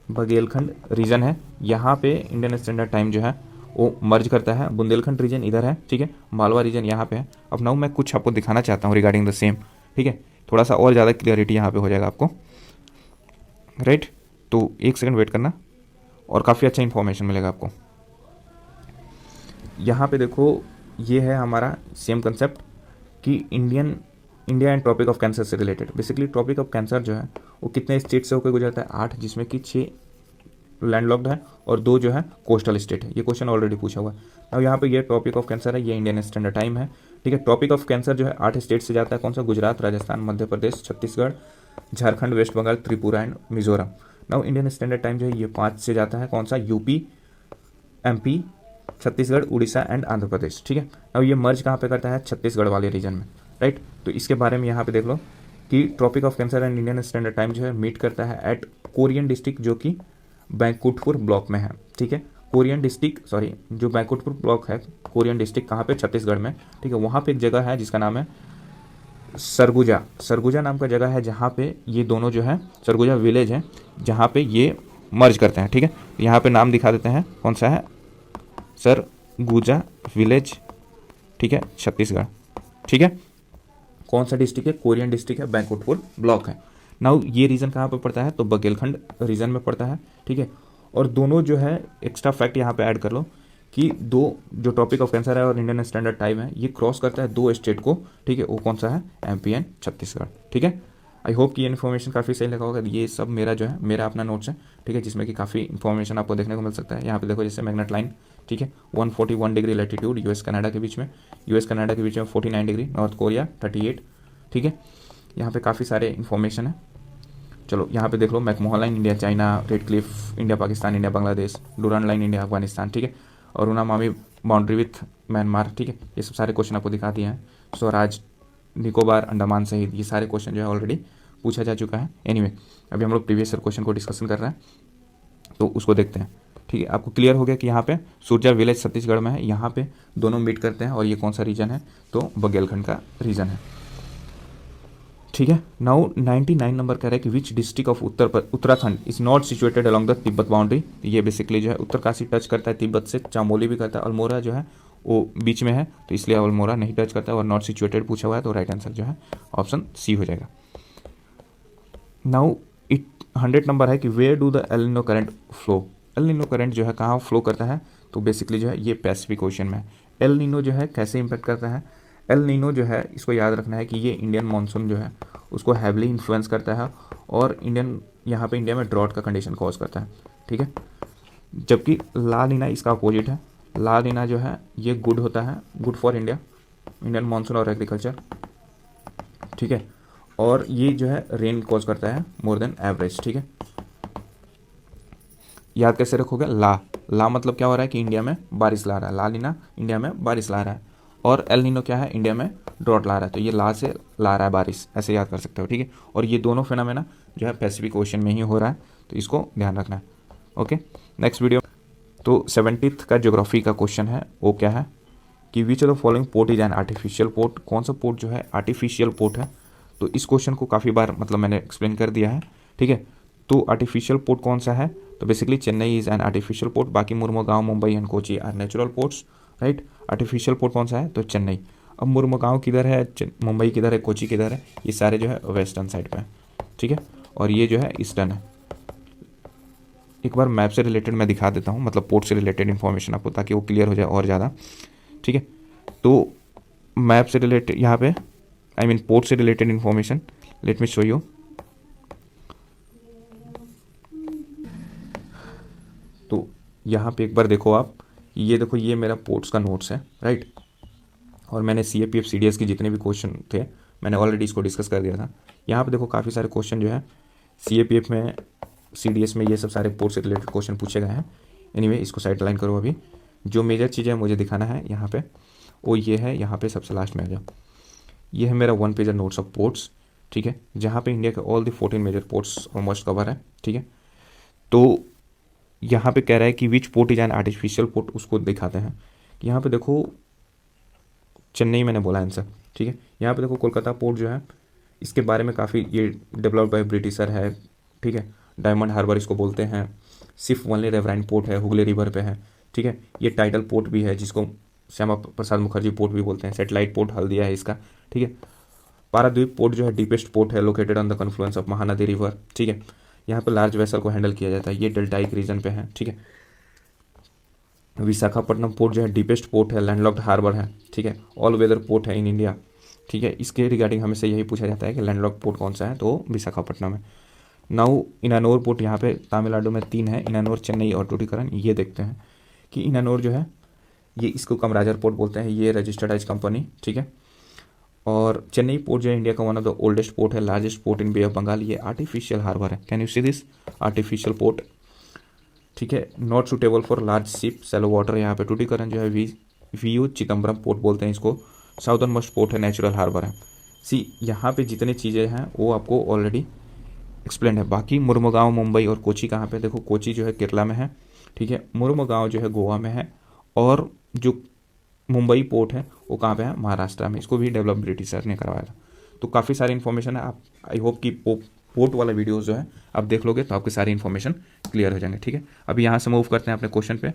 बघेलखंड रीजन है, यहाँ पे इंडियन स्टैंडर्ड टाइम जो है वो मर्ज करता है। बुंदेलखंड रीजन इधर है, ठीक है, मालवा रीजन यहाँ पे है। अब नाउ मैं कुछ आपको दिखाना चाहता हूँ रिगार्डिंग द सेम, ठीक है, थोड़ा सा और ज़्यादा क्लियरिटी यहाँ पे हो जाएगा आपको, राइट। तो 1 सेकंड वेट करना और काफ़ी अच्छा इन्फॉर्मेशन मिलेगा आपको। यहाँ पे देखो ये है हमारा सेम कंसेप्ट कि Indian India and tropic of cancer से related. Basically tropic of cancer जो है वो कितने स्टेट से होकर गुजरता है? 8, जिसमें कि 6 लैंडलॉक्ड है और 2 जो है कोस्टल स्टेट है। ये क्वेश्चन ऑलरेडी पूछा हुआ है। अब यहाँ पे ये टॉपिक ऑफ कैंसर है, ये इंडियन स्टैंडर्ड टाइम है, ठीक है। टॉपिक ऑफ कैंसर जो है 8 स्टेट से जाता है। कौन सा? Gujarat, Rajasthan, Madhya Pradesh, Chhattisgarh, Jharkhand, West Bengal, Tripura and Mizoram. Now Indian standard time जो है ये 5 से जाता है। कौन सा? UP, MP, Chhattisgarh, Odisha and Andhra Pradesh, ठीक है। अब ये मर्ज कहाँ पे करता है? छत्तीसगढ़ वाले रीजन में, राइट। तो इसके बारे में यहाँ पे देख लो कि tropic of cancer and Indian standard time जो है मीट करता है एट कोरियन डिस्ट्रिक्ट, जो कि बैंकुठपुर ब्लॉक में है, ठीक है। कोरियन डिस्ट्रिक्ट, सॉरी, जो बैंकुठपुर ब्लॉक है, कोरियन डिस्ट्रिक्ट कहाँ पे? छत्तीसगढ़ में, ठीक है। वहाँ पे एक जगह है जिसका नाम है सरगुजा। सरगुजा नाम का जगह है जहाँ पे ये दोनों जो है, सरगुजा विलेज है जहाँ पे ये मर्ज करते हैं, ठीक है। यहाँ पे नाम दिखा देते हैं, कौन सा है? सरगुजा विलेज, ठीक है, छत्तीसगढ़, ठीक है। कौन सा डिस्ट्रिक्ट है? कोरियन डिस्ट्रिक्ट है, बैंकुठपुर ब्लॉक है। नाउ ये रीजन कहाँ पे पड़ता है? तो बघेलखंड रीजन में पड़ता है, ठीक है। और दोनों जो है, एक्स्ट्रा फैक्ट यहाँ पे ऐड कर लो कि दो जो टॉपिक ऑफ कैंसर है और इंडियन स्टैंडर्ड टाइम है, ये क्रॉस करता है 2 स्टेट को, ठीक है। वो कौन सा है? एमपी एंड छत्तीसगढ़, ठीक है। आई होप कि ये इन्फॉर्मेशन काफ़ी सही लगा होगा। ये सब मेरा जो है, मेरा अपना नोट्स है, ठीक है, जिसमें कि काफ़ी इन्फॉर्मेशन आपको देखने को मिल सकता है। यहाँ पे देखो, जैसे मैग्नेट लाइन, ठीक है, 141 डिग्री लैटिट्यूड यूएस कनाडा के बीच में, 49 डिग्री, नॉर्थ कोरिया 38, ठीक है। यहाँ पे काफ़ी सारे इन्फॉर्मेशन है। चलो यहाँ पे देख लो, McMahon line India China, Radcliffe India Pakistan, India Bangladesh, Durand line India Afghanistan, ठीक है। और उनामामी बाउंड्री विथ म्यांमार, ठीक है। ये सब सारे क्वेश्चन आपको दिखा दिए हैं। स्वराज, निकोबार, अंडमान सहित ये सारे क्वेश्चन जो है ऑलरेडी पूछा जा चुका है। एनीवे, अभी हम लोग प्रीवियस ईयर क्वेश्चन को डिस्कशन कर रहे हैं, तो उसको देखते हैं, ठीक है। आपको क्लियर हो गया कि यहाँ पे सुरजा विलेज छत्तीसगढ़ में है, यहाँ पे दोनों मीट करते हैं और ये कौन सा रीजन है? तो बघेलखंड का रीजन है, ठीक है। नाउ 99 नंबर कह रहा है कि which district of Uttarakhand is not situated along the Tibet boundary. ये बेसिकली जो है उत्तरकाशी टच करता है तिब्बत से, चामोली भी करता है, अल्मोड़ा जो है वो बीच में है, तो इसलिए अल्मोड़ा नहीं टच करता है। और नॉट सिचुएटेड पूछा हुआ है, तो राइट आंसर जो है ऑप्शन सी हो जाएगा। नाउ 100 नंबर है कि where do the El Nino current flow. El Nino current जो है कहाँ फ्लो करता है? तो बेसिकली जो है ये पैसिफिक ओशन में है। एल नीनो जो है कैसे इंपैक्ट करता है? एल नीनो जो है, इसको याद रखना है कि ये इंडियन मानसून जो है उसको हैवली इन्फ्लुएंस करता है और यहाँ पे इंडिया में ड्रॉट का कंडीशन कॉज करता है, ठीक है। जबकि ला नीना इसका अपोजिट है। ला नीना जो है ये गुड होता है, good for India, Indian monsoon और एग्रीकल्चर, ठीक है। और ये जो है रेन कॉज करता है मोर देन एवरेज, ठीक है। याद कैसे रखोगे? ला मतलब क्या हो रहा है कि इंडिया में बारिश ला रहा है, ला नीना इंडिया में बारिश ला रहा है, और एल नीनो क्या है? इंडिया में ड्रॉट ला रहा है। तो ये ला से ला रहा है बारिश, ऐसे याद कर सकते हो, ठीक है। और ये दोनों फिनोमेना जो है पैसिफिक ओशन में ही हो रहा है, तो इसको ध्यान रखना है। Okay, next video. तो 70th का ज्योग्राफी का क्वेश्चन है, वो क्या है कि which of the following port is an artificial port. कौन सा पोर्ट जो है आर्टिफिशियल पोर्ट है? तो इस क्वेश्चन को काफ़ी बार मतलब मैंने एक्सप्लेन कर दिया है, ठीक है। तो आर्टिफिशियल पोर्ट कौन सा है? तो basically Chennai is an artificial port, बाकी Mormugao, Mumbai and Kochi are natural ports, right. Artificial port कौन सा है? तो चेन्नई। अब मुर्मुगांव किधर है, मुंबई किधर है, कोची किधर है? ये सारे जो है वेस्टर्न साइड पे है, ठीक है। और ये जो है ईस्टर्न है। एक बार मैप से रिलेटेड मैं दिखा देता हूँ, मतलब पोर्ट से रिलेटेड इन्फॉर्मेशन आपको, ताकि वो क्लियर हो जाए और ज़्यादा, ठीक है। तो मैप से रिलेटेड यहाँ पे पोर्ट से related information, let me show you. तो यहाँ पे एक बार देखो आप, ये देखो, ये मेरा पोर्ट्स का नोट्स है, राइट। और मैंने CAPF CDS के जितने भी क्वेश्चन थे मैंने ऑलरेडी इसको डिस्कस कर दिया था। यहाँ पे देखो काफ़ी सारे क्वेश्चन जो है CAPF में, CDS में, ये सब सारे पोर्ट से रिलेटेड क्वेश्चन पूछे गए हैं। एनीवे, इसको साइड लाइन करो। अभी जो मेजर चीज़ें मुझे दिखाना है यहाँ पे, वो ये है, यहाँ पे सबसे लास्ट में आ जाओ। ये है मेरा 1 पेजर नोट्स ऑफ पोर्ट्स, ठीक है, जहाँ पे इंडिया के all the 14 major ports almost cover है, ठीक है। तो यहाँ पे कह रहा है कि विच port is an artificial port, उसको दिखाते हैं। यहाँ पे देखो चेन्नई मैंने बोला आंसर, ठीक है। यहाँ पे देखो कोलकाता पोर्ट जो है, इसके बारे में काफ़ी ये डेवलप्ड बाय ब्रिटिशर है, ठीक है। डायमंड हार्बर इसको बोलते हैं। सिर्फ वनली रेवराइन पोर्ट है, हुगली रिवर पे है, ठीक है। ये टाइडल पोर्ट भी है, जिसको श्यामा प्रसाद मुखर्जी पोर्ट भी बोलते हैं। सेटेलाइट पोर्ट हल्दिया है इसका, ठीक है। पाराद्वीप पोर्ट जो है डीपेस्ट पोर्ट है, located on the confluence of Mahanadi river, ठीक है। यहाँ पे लार्ज वेसल को हैंडल किया जाता है, ये डेल्टाइक रीजन पे है, ठीक है। विशाखापट्टनम पोर्ट जो है डीपेस्ट पोर्ट है, लैंडलॉक्ड हार्बर है, ठीक है। ऑल वेदर पोर्ट है इन इंडिया। ठीक है, इसके रिगार्डिंग हमेशा यही पूछा जाता है कि लैंडलॉक पोर्ट कौन सा है, तो विशाखापट्टनम है। नाउ इनानोर पोर्ट यहाँ पे तमिलनाडु में 3 है, इनानोर, चेन्नई और टूटिकोरिन। ये देखते हैं कि इनानोर जो है ये इसको कामराजर पोर्ट बोलते हैं, ये रजिस्टर्ड एज कंपनी, ठीक है। और चेन्नई पोर्ट जो है इंडिया का one of the oldest port है, largest port in bay of Bengal. ये आर्टिफिशियल हार्बर है, can you see this, artificial port, ठीक है। Not suitable for large ship, shallow water. यहाँ पे टूटिकोरिन जो है वीयू चिदम्बरम पोर्ट बोलते हैं इसको, साउदर्न मोस्ट पोर्ट है, नेचुरल हार्बर है। सी यहाँ पे जितनी चीज़ें हैं वो आपको ऑलरेडी एक्सप्लेन है। बाकी मुर्मुगांव, मुंबई और कोची कहाँ पे, देखो कोची जो है केरला में है, ठीक है। मुर्मुगांव जो है गोवा में है, और जो मुंबई पोर्ट है वो कहाँ पे है, महाराष्ट्र में। इसको भी डेवलप ब्रिटिशर ने करवाया था। तो काफ़ी सारी इन्फॉर्मेशन है। आप आई होप कि पोर्ट वाला वीडियोस जो है आप देख लोगे तो आपकी सारी इन्फॉर्मेशन क्लियर हो जाएंगे, ठीक है। अभी यहाँ से मूव करते हैं अपने क्वेश्चन पे,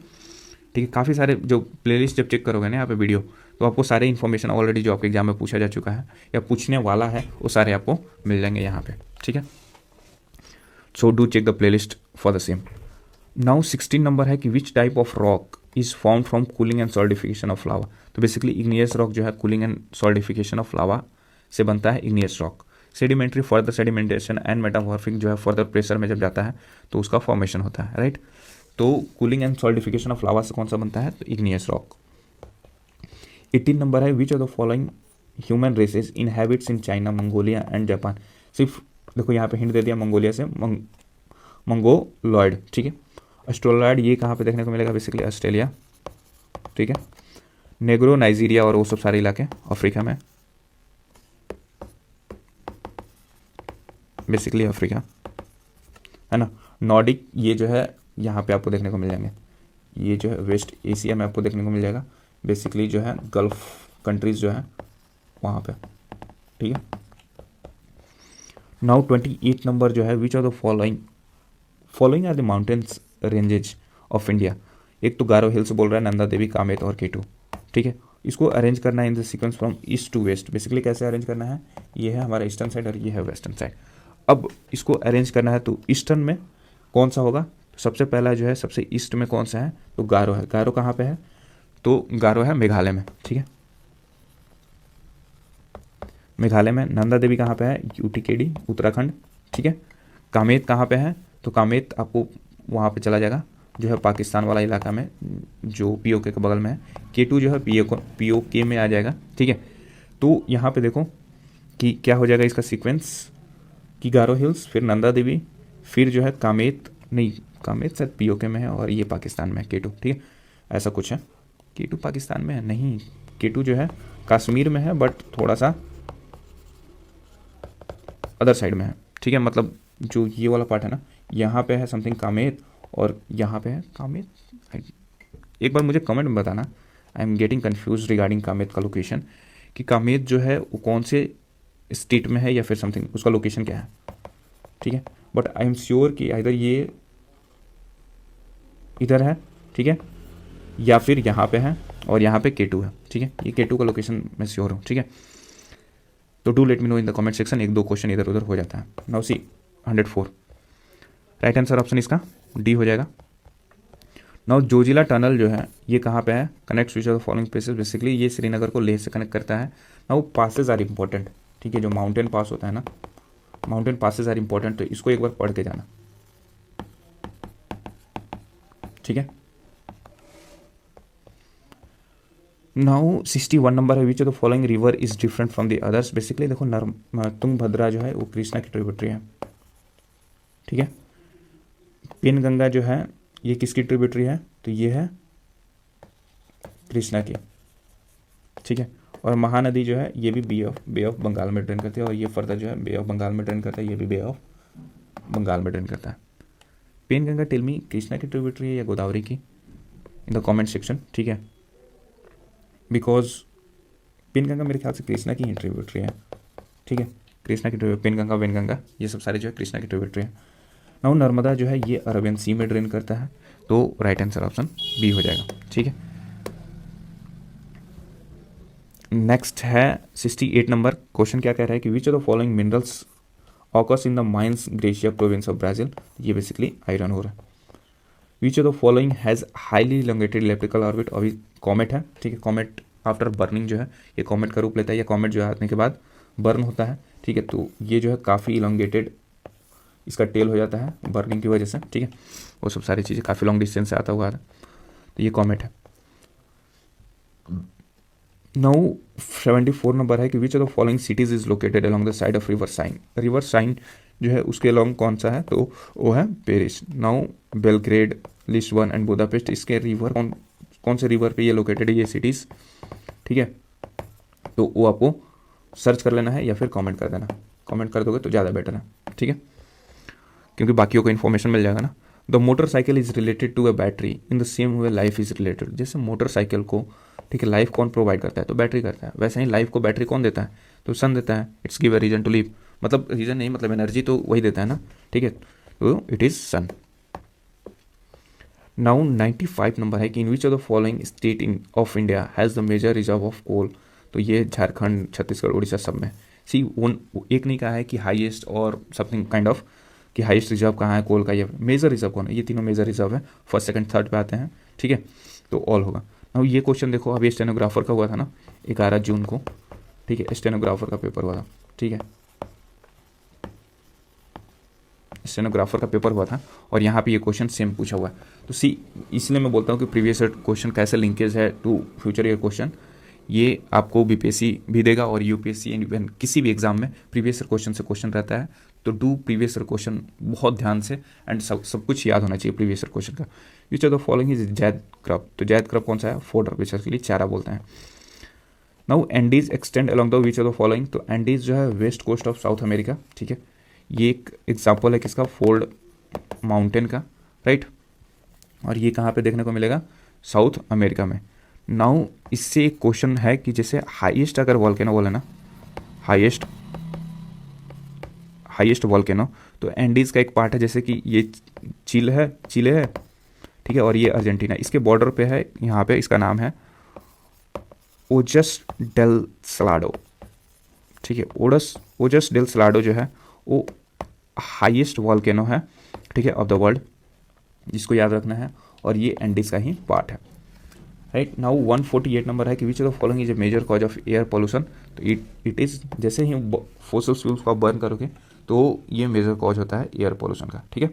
ठीक है। काफ़ी सारे जो प्लेलिस्ट जब चेक करोगे ना यहाँ पे वीडियो, तो आपको सारे इन्फॉर्मेशन ऑलरेडी जो आपके एग्जाम में पूछा जा चुका है या पूछने वाला है वो सारे आपको मिल जाएंगे यहाँ पे, ठीक है। So do check the playlist for the same. Now 16 number है कि which type of rock is form from cooling and solidification of lava. तो बेसिकली इग्नियस रॉक जो है cooling and solidification of lava से बनता है igneous rock. Sedimentary further sedimentation and metamorphic जो है फर्दर प्रेशर में जब जाता है तो उसका फॉर्मेशन होता है, राइट। तो cooling and solidification of lava से कौन सा बनता है, तो इग्नियस रॉक। 18 नंबर है which of the following human races inhabits in China, Mongolia and Japan. सिर्फ देखो यहाँ पे हिंट दे दिया, मंगोलिया से मंगोलॉयड, ठीक है। ऑस्ट्रेलॉयड ये कहाँ पे देखने को मिलेगा, बेसिकली ऑस्ट्रेलिया, ठीक है। नेग्रो नाइजीरिया और वो सब सारे इलाके अफ्रीका में, बेसिकली अफ्रीका है ना। नॉर्डिक ये जो है यहाँ पे आपको देखने को मिल जाएंगे, ये जो है वेस्ट एशिया में आपको देखने को मिल जाएगा, बेसिकली जो है गल्फ कंट्रीज जो है वहाँ पे, ठीक है। नाउ 28 नंबर जो है which of the following are the mountains ranges of India. एक तो गारो हिल्स बोल रहा है, नंदा देवी, कामेत और केटू, ठीक है। इसको अरेंज करना है in the sequence from east to west. Basically कैसे अरेंज करना है, ये है हमारा ईस्टर्न साइड और ये है वेस्टर्न साइड। अब इसको अरेंज करना है तो ईस्टर्न में कौन सा होगा, तो सबसे पहला जो है सबसे ईस्ट में कौन सा है, तो गारो है। गारो कहाँ पे है, तो गारो है मेघालय में, ठीक है, मेघालय में। नंदा देवी कहाँ पे है, यूटीकेडी, उत्तराखंड, ठीक है। कामेत कहाँ पे है, तो कामेत आपको वहाँ पे चला जाएगा जो है पाकिस्तान वाला इलाका में, जो पीओके के बगल में है। केटू जो है पीओके में आ जाएगा, ठीक है। तो यहाँ पे देखो कि क्या हो जाएगा इसका सीक्वेंस, कि गारो हिल्स, फिर नंदा देवी, फिर जो है कामेत, नहीं कामेत शायद पीओके में है और ये पाकिस्तान में है केटू, ठीक है, ऐसा कुछ है। केटू पाकिस्तान में है, नहीं, केटू जो है कश्मीर में है बट थोड़ा सा अदर साइड में है, ठीक है। मतलब जो ये वाला पार्ट है ना, यहाँ पे है समथिंग कामेत और यहाँ पे है कामेत। एक बार मुझे कमेंट में बताना, I am getting confuse regarding Kamet का लोकेशन, कि कामेत जो है वो कौन से स्टेट में है या फिर समथिंग उसका लोकेशन क्या है, ठीक है। बट आई एम श्योर कि इधर ये इधर है, ठीक है, या फिर यहाँ पे है और यहाँ पे केटू है, ठीक है। ये केटू का लोकेशन मैं श्योर हूँ, ठीक है। तो do let me know in the comment section, एक दो क्वेश्चन इधर उधर हो जाता है। Now see 104, right answer option इसका डी हो जाएगा। नाउ जोजिला टनल जो है ये कहाँ पे है, connect which of the following places. Basically ये श्रीनगर को लेह से कनेक्ट करता है। नाउ पासेज आर इंपॉर्टेंट, ठीक है, जो माउंटेन पास होता है ना, माउंटेन पासेज आर इंपॉर्टेंट, तो इसको एक बार पढ़ के जाना, ठीक है। नाउ 61 नंबर है which of the following river is different from the others. Basically देखो तुंगभद्रा जो है वो कृष्णा की ट्रिब्यूटरी है, ठीक है। पेनगंगा जो है ये किसकी ट्रिब्यूटरी है, तो ये है कृष्णा की, ठीक है। और महानदी जो है ये भी बे ऑफ बंगाल में ड्रेन करती है, और ये फर्दर जो है बे ऑफ बंगाल में ड्रेन करता है, ये भी बे ऑफ बंगाल में ड्रेन करता है। पेनगंगा टेल मी कृष्णा की ट्रिब्यूटरी है या गोदावरी की, इन द कमेंट सेक्शन, ठीक है। बिकॉज पेनगंगा मेरे ख्याल से कृष्णा की ही ट्रिब्यूटरी है, ठीक है। कृष्णा की पेनगंगा वेनगंगा ये सब सारे जो है कृष्णा की ट्रिब्यूटरी है। नाउ नर्मदा जो है ये अरबियन सी में ड्रेन करता है, तो राइट आंसर ऑप्शन बी हो जाएगा, ठीक है। नेक्स्ट है 68 नंबर क्वेश्चन, क्या कह रहा है कि which of the following minerals occurs in the mines gratia province of Brazil. ये बेसिकली आयरन हो रहा है। Which of the following has highly elongated electrical orbit. अभी कॉमेट है, ठीक है, कॉमेट आफ्टर बर्निंग जो है ये कॉमेट का रूप लेता है, या कॉमेट जो है आने के बाद बर्न होता है, ठीक है। तो ये जो है काफ़ी इलोंगेटेड इसका टेल हो जाता है बर्निंग की वजह से, ठीक है। वो सब सारी चीज़ें काफ़ी लॉन्ग डिस्टेंस से आता हुआ है, तो ये कॉमेट है। नाउ 74 नंबर है कि which of the following cities is located along the side of river Seine. River Seine जो है उसके अलॉन्ग कौन सा है, तो वो है Paris. Now Belgrade, Lisbon and Budapest, इसके रिवर कौन से रिवर पे ये लोकेटेड है ये सिटीज़, ठीक है। तो वो आपको सर्च कर लेना है या फिर कमेंट कर देना, कमेंट कर दोगे तो ज़्यादा बेटर है, ठीक है, क्योंकि बाकियों को इन्फॉर्मेशन मिल जाएगा ना। The motorcycle is related to a battery in the same way life is related. जैसे मोटरसाइकिल को, ठीक है, लाइफ कौन प्रोवाइड करता है, तो बैटरी करता है, वैसे ही लाइफ को बैटरी कौन देता है, तो सन देता है। It's give a reason to live, मतलब रीजन नहीं, मतलब एनर्जी तो वही देता है ना, ठीक है, तो it is sun. Now 95 number है कि in which of the following state in of India has the major reserve of coal. तो ये झारखंड, छत्तीसगढ़, उड़ीसा सब में। सी एक नहीं कहा है कि हाईएस्ट और समथिंग काइंड ऑफ कि हाईएस्ट रिजर्व कहाँ है कोल का, या मेजर रिजर्व कौन है, ये तीनों मेजर रिजर्व है, फर्स्ट सेकंड थर्ड पे आते हैं, ठीक है। तो ऑल होगा। अब ये क्वेश्चन देखो, अभी स्टेनोग्राफर का हुआ था ना 11 जून को, ठीक है, स्टेनोग्राफर का पेपर हुआ था, ठीक है, स्टेनोग्राफर का पेपर हुआ था, और यहाँ पे ये क्वेश्चन सेम पूछा हुआ है। तो सी इसलिए मैं बोलता हूँ कि प्रीवियस ईयर क्वेश्चन कैसे लिंकेज है टू फ्यूचर ईयर क्वेश्चन, ये आपको बीपीएससी भी देगा और यूपीएससी एंड किसी भी एग्जाम में प्रीवियस ईयर क्वेश्चन से क्वेश्चन रहता है। तो डू प्रीवियस ईयर क्वेश्चन बहुत ध्यान से, एंड सब कुछ याद होना चाहिए प्रीवियस ईयर क्वेश्चन का। Which of the following is zaid crop. तो जैद क्रब कौन सा है, फोडर, विच के लिए चारा बोलते हैं। Now Andes extend along the which of the following. तो एंडीज जो है west coast of South America, ठीक है, ये एक एग्जाम्पल है किसका, फोल्ड माउंटेन का, राइट। और ये कहाँ पे देखने को मिलेगा, साउथ अमेरिका में। नाउ इससे एक क्वेश्चन है कि जैसे हाईएस्ट अगर वॉल्केनो बोले ना, हाईएस्ट वॉल्केनो, तो एंडीज का एक पार्ट है, जैसे कि ये चिले है, ठीक है, और ये अर्जेंटीना, इसके बॉर्डर पे है, यहाँ पे इसका नाम है ओजस डेल सलाडो, ठीक है। ओजस डेल सलाडो जो है वो हाईएस्ट वॉल्केनो है, ठीक है, ऑफ द वर्ल्ड, जिसको याद रखना है, और ये एंडीज का ही पार्ट है, राइट। नाउ 148 नंबर है कि which of the following is a major cause of air pollution. तो इट इज़, जैसे ही फॉसिल फ्यूल्स को आप बर्न करोगे तो ये मेजर कॉज होता है एयर पॉल्यूशन का, ठीक है।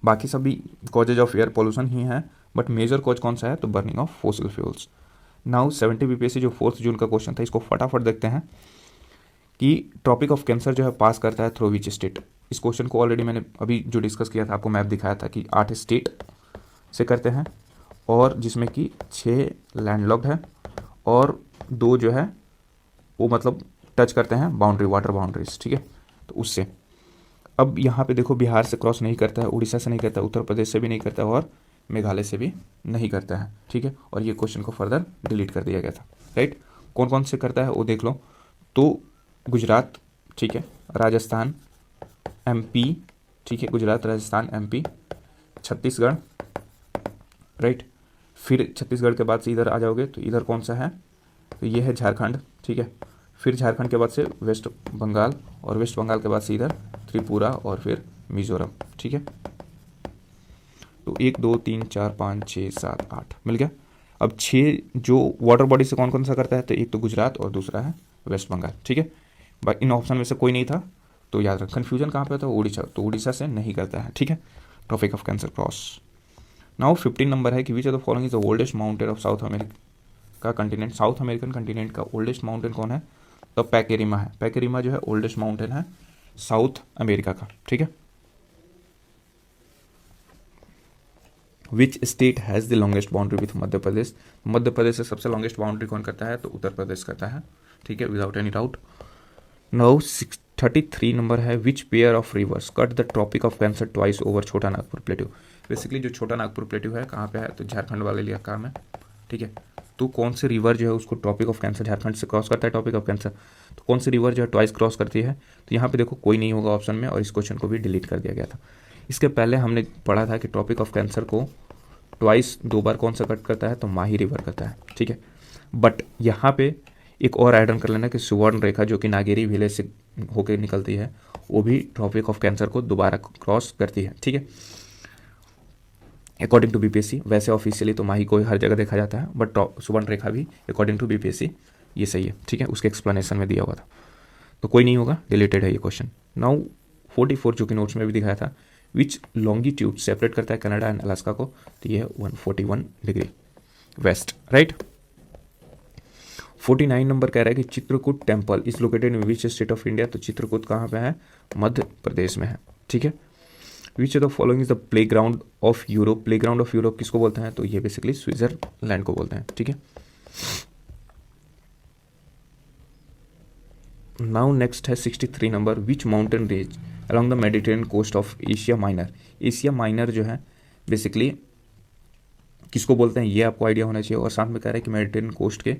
बाकी सभी कॉजेज ऑफ एयर पॉल्यूशन ही हैं, बट मेजर कॉज कौन सा है, तो burning of fossil fuels. Now 70 BPSC जो 4 जून का क्वेश्चन था, इसको फटाफट देखते हैं कि ट्रॉपिक ऑफ कैंसर जो है पास करता है थ्रू विच स्टेट। इस क्वेश्चन को ऑलरेडी मैंने अभी जो डिस्कस किया था, आपको मैप दिखाया था कि 8 स्टेट से करते हैं, और जिसमें कि 6 लैंडलॉक्ड है और 2 जो है वो मतलब टच करते हैं बाउंड्री, वाटर बाउंड्रीज, ठीक है। तो उससे अब यहाँ पे देखो, बिहार से क्रॉस नहीं करता है, उड़ीसा से नहीं करता है, उत्तर प्रदेश से भी नहीं करता है, और मेघालय से भी नहीं करता है, ठीक है। और ये क्वेश्चन को फर्दर डिलीट कर दिया गया था, राइट। कौन कौन से करता है वो देख लो, तो गुजरात, ठीक है, राजस्थान, एमपी, ठीक है, गुजरात, राजस्थान, एमपी, छत्तीसगढ़, राइट। फिर छत्तीसगढ़ के बाद से इधर आ जाओगे तो इधर कौन सा है, तो ये है झारखंड, ठीक है। फिर झारखंड के बाद से वेस्ट बंगाल, और वेस्ट बंगाल के बाद से इधर त्रिपुरा, और फिर मिजोरम, ठीक है। तो 1 2 3 4 5 6 7 8 मिल गया। अब 6 जो वाटर बॉडी से कौन कौन सा करता है, तो एक तो गुजरात और दूसरा है वेस्ट बंगाल, ठीक है। इन ऑप्शन में से कोई नहीं था, तो याद रख, कन्फ्यूजन कहाँ पे था, उड़ीसा, तो उड़ीसा से नहीं करता है, ठीक है। Tropic of cancer cross. Now 15 number है कि which of the following is the oldest mountain of South America continent. South American continent का ओल्डेस्ट माउंटेन कौन है, तो पैकेरिमा है। पैकेरिमा जो है ओल्डेस्ट माउंटेन है साउथ अमेरिका का, ठीक है। Which state has the longest boundary with Madhya Pradesh. Madhya Pradesh से सबसे लॉन्गेस्ट बाउंड्री कौन करता है, तो उत्तर प्रदेश करता है, ठीक है, without any doubt. Now 33 number है which pair of rivers cut the tropic of cancer twice over Chhota Nagpur plateau. Basically जो छोटा नागपुर प्लेट्यू है कहाँ पे है, तो झारखंड वाले इलाका में, ठीक है। तो कौन सी रिवर जो है उसको ट्रॉपिक ऑफ कैंसर झारखंड से क्रॉस करता है, टॉपिक ऑफ कैंसर, तो कौन सी रिवर जो है ट्वाइस क्रॉस करती है, तो यहाँ पे देखो कोई नहीं होगा ऑप्शन में, और इस क्वेश्चन को भी डिलीट कर दिया गया था। इसके पहले हमने पढ़ा था कि ट्रॉपिक ऑफ कैंसर को ट्वाइस 2 बार कौन सा कट करता है, तो माही रिवर करता है, ठीक है। बट यहाँ पे एक और ऐड ऑन कर लेना कि सुवर्ण रेखा जो कि नागेरी विलेज से होकर निकलती है, वो भी ट्रॉपिक ऑफ कैंसर को दोबारा क्रॉस करती है, ठीक है। According to BPSC. वैसे ऑफिशियली तो माही को हर जगह देखा जाता है, बट सुवर्ण रेखा भी अकॉर्डिंग टू बीपीएससी ये सही है, ठीक है, उसके एक्सप्लेनेशन में दिया हुआ था, तो कोई नहीं होगा, डिलीटेड है ये क्वेश्चन। नाउ 44 जो कि नोट्स में भी दिखाया था, विच लॉन्गिट्यूड सेपरेट करता है कनाडा एंड अलास्का को, तो ये है 141 डिग्री वेस्ट, राइट। 49 नंबर कह रहा है कि Chitrakoot temple is located in which state of India, तो चित्रकूट कहाँ पे है, मध्य प्रदेश में है, ठीक है। Which of the following is the play ground of Europe, play ground of Europe किसको बोलते हैं, तो ये बेसिकली स्विट्जरलैंड को बोलते हैं, ठीक है। नाउ नेक्स्ट है 63 number, which mountain range along the Mediterranean coast of Asia Minor, Asia Minor जो है बेसिकली किसको बोलते हैं ये आपको आइडिया होना चाहिए, और साथ में कह रहा है कि मेडिटेरियन कोस्ट के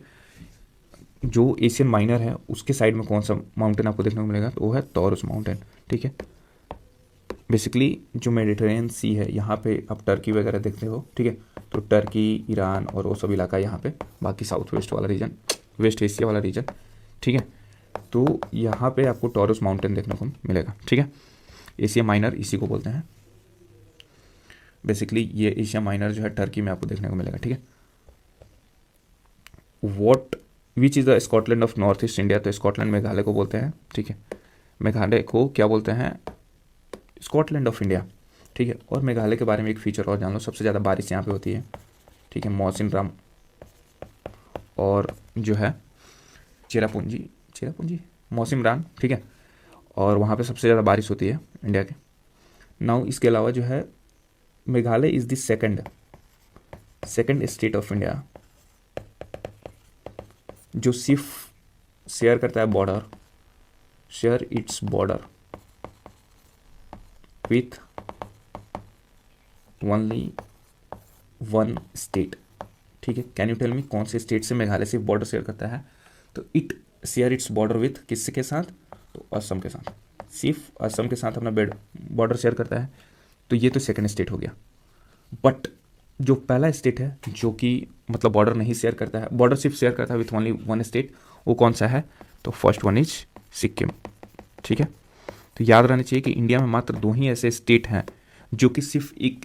जो एशियन माइनर है उसके साइड में कौन सा माउंटेन आपको देखने को मिलेगा, तो वो है टॉरस माउंटेन, ठीक है। बेसिकली जो मेडिटेरियन सी है यहाँ पे आप टर्की वगैरह देखते हो, ठीक है, तो टर्की, ईरान और वो सब इलाका यहाँ पे, बाकी साउथ वेस्ट वाला रीजन, वेस्ट एशिया वाला रीजन, ठीक है, तो यहाँ पे आपको टॉरस माउंटेन देखने को मिलेगा, ठीक है। एशिया माइनर इसी को बोलते हैं, बेसिकली ये एशिया माइनर जो है टर्की में आपको देखने को मिलेगा, ठीक है। What which is the Scotland of north east India, तो स्कॉटलैंड मेघालय को बोलते हैं, ठीक है, मेघालय को क्या बोलते हैं, स्कॉटलैंड ऑफ इंडिया, ठीक है। और मेघालय के बारे में एक फीचर और जान लो, सबसे ज़्यादा बारिश यहाँ पे होती है, ठीक है, मौसिनराम और जो है चेरापूंजी मौसिनराम, ठीक है, और वहाँ पे सबसे ज़्यादा बारिश होती है इंडिया के। नाउ इसके अलावा जो है Meghalaya is the second state of India जो सिर्फ शेयर करता है border, share its border with only one state, ठीक है। कैन यू टेल मी कौन से स्टेट से मेघालय सिर्फ बॉर्डर शेयर करता है, तो it share its border with किसके साथ, तो असम के साथ, सिर्फ असम के साथ अपना बॉर्डर शेयर करता है, तो ये तो सेकंड स्टेट हो गया। बट जो पहला स्टेट है जो कि मतलब बॉर्डर नहीं शेयर करता है, बॉर्डर सिर्फ शेयर करता है विथ ओनली वन स्टेट, वो कौन सा है, तो फर्स्ट वन इज सिक्किम, ठीक है। तो याद रहना चाहिए कि इंडिया में मात्र 2 ही ऐसे स्टेट हैं जो कि सिर्फ एक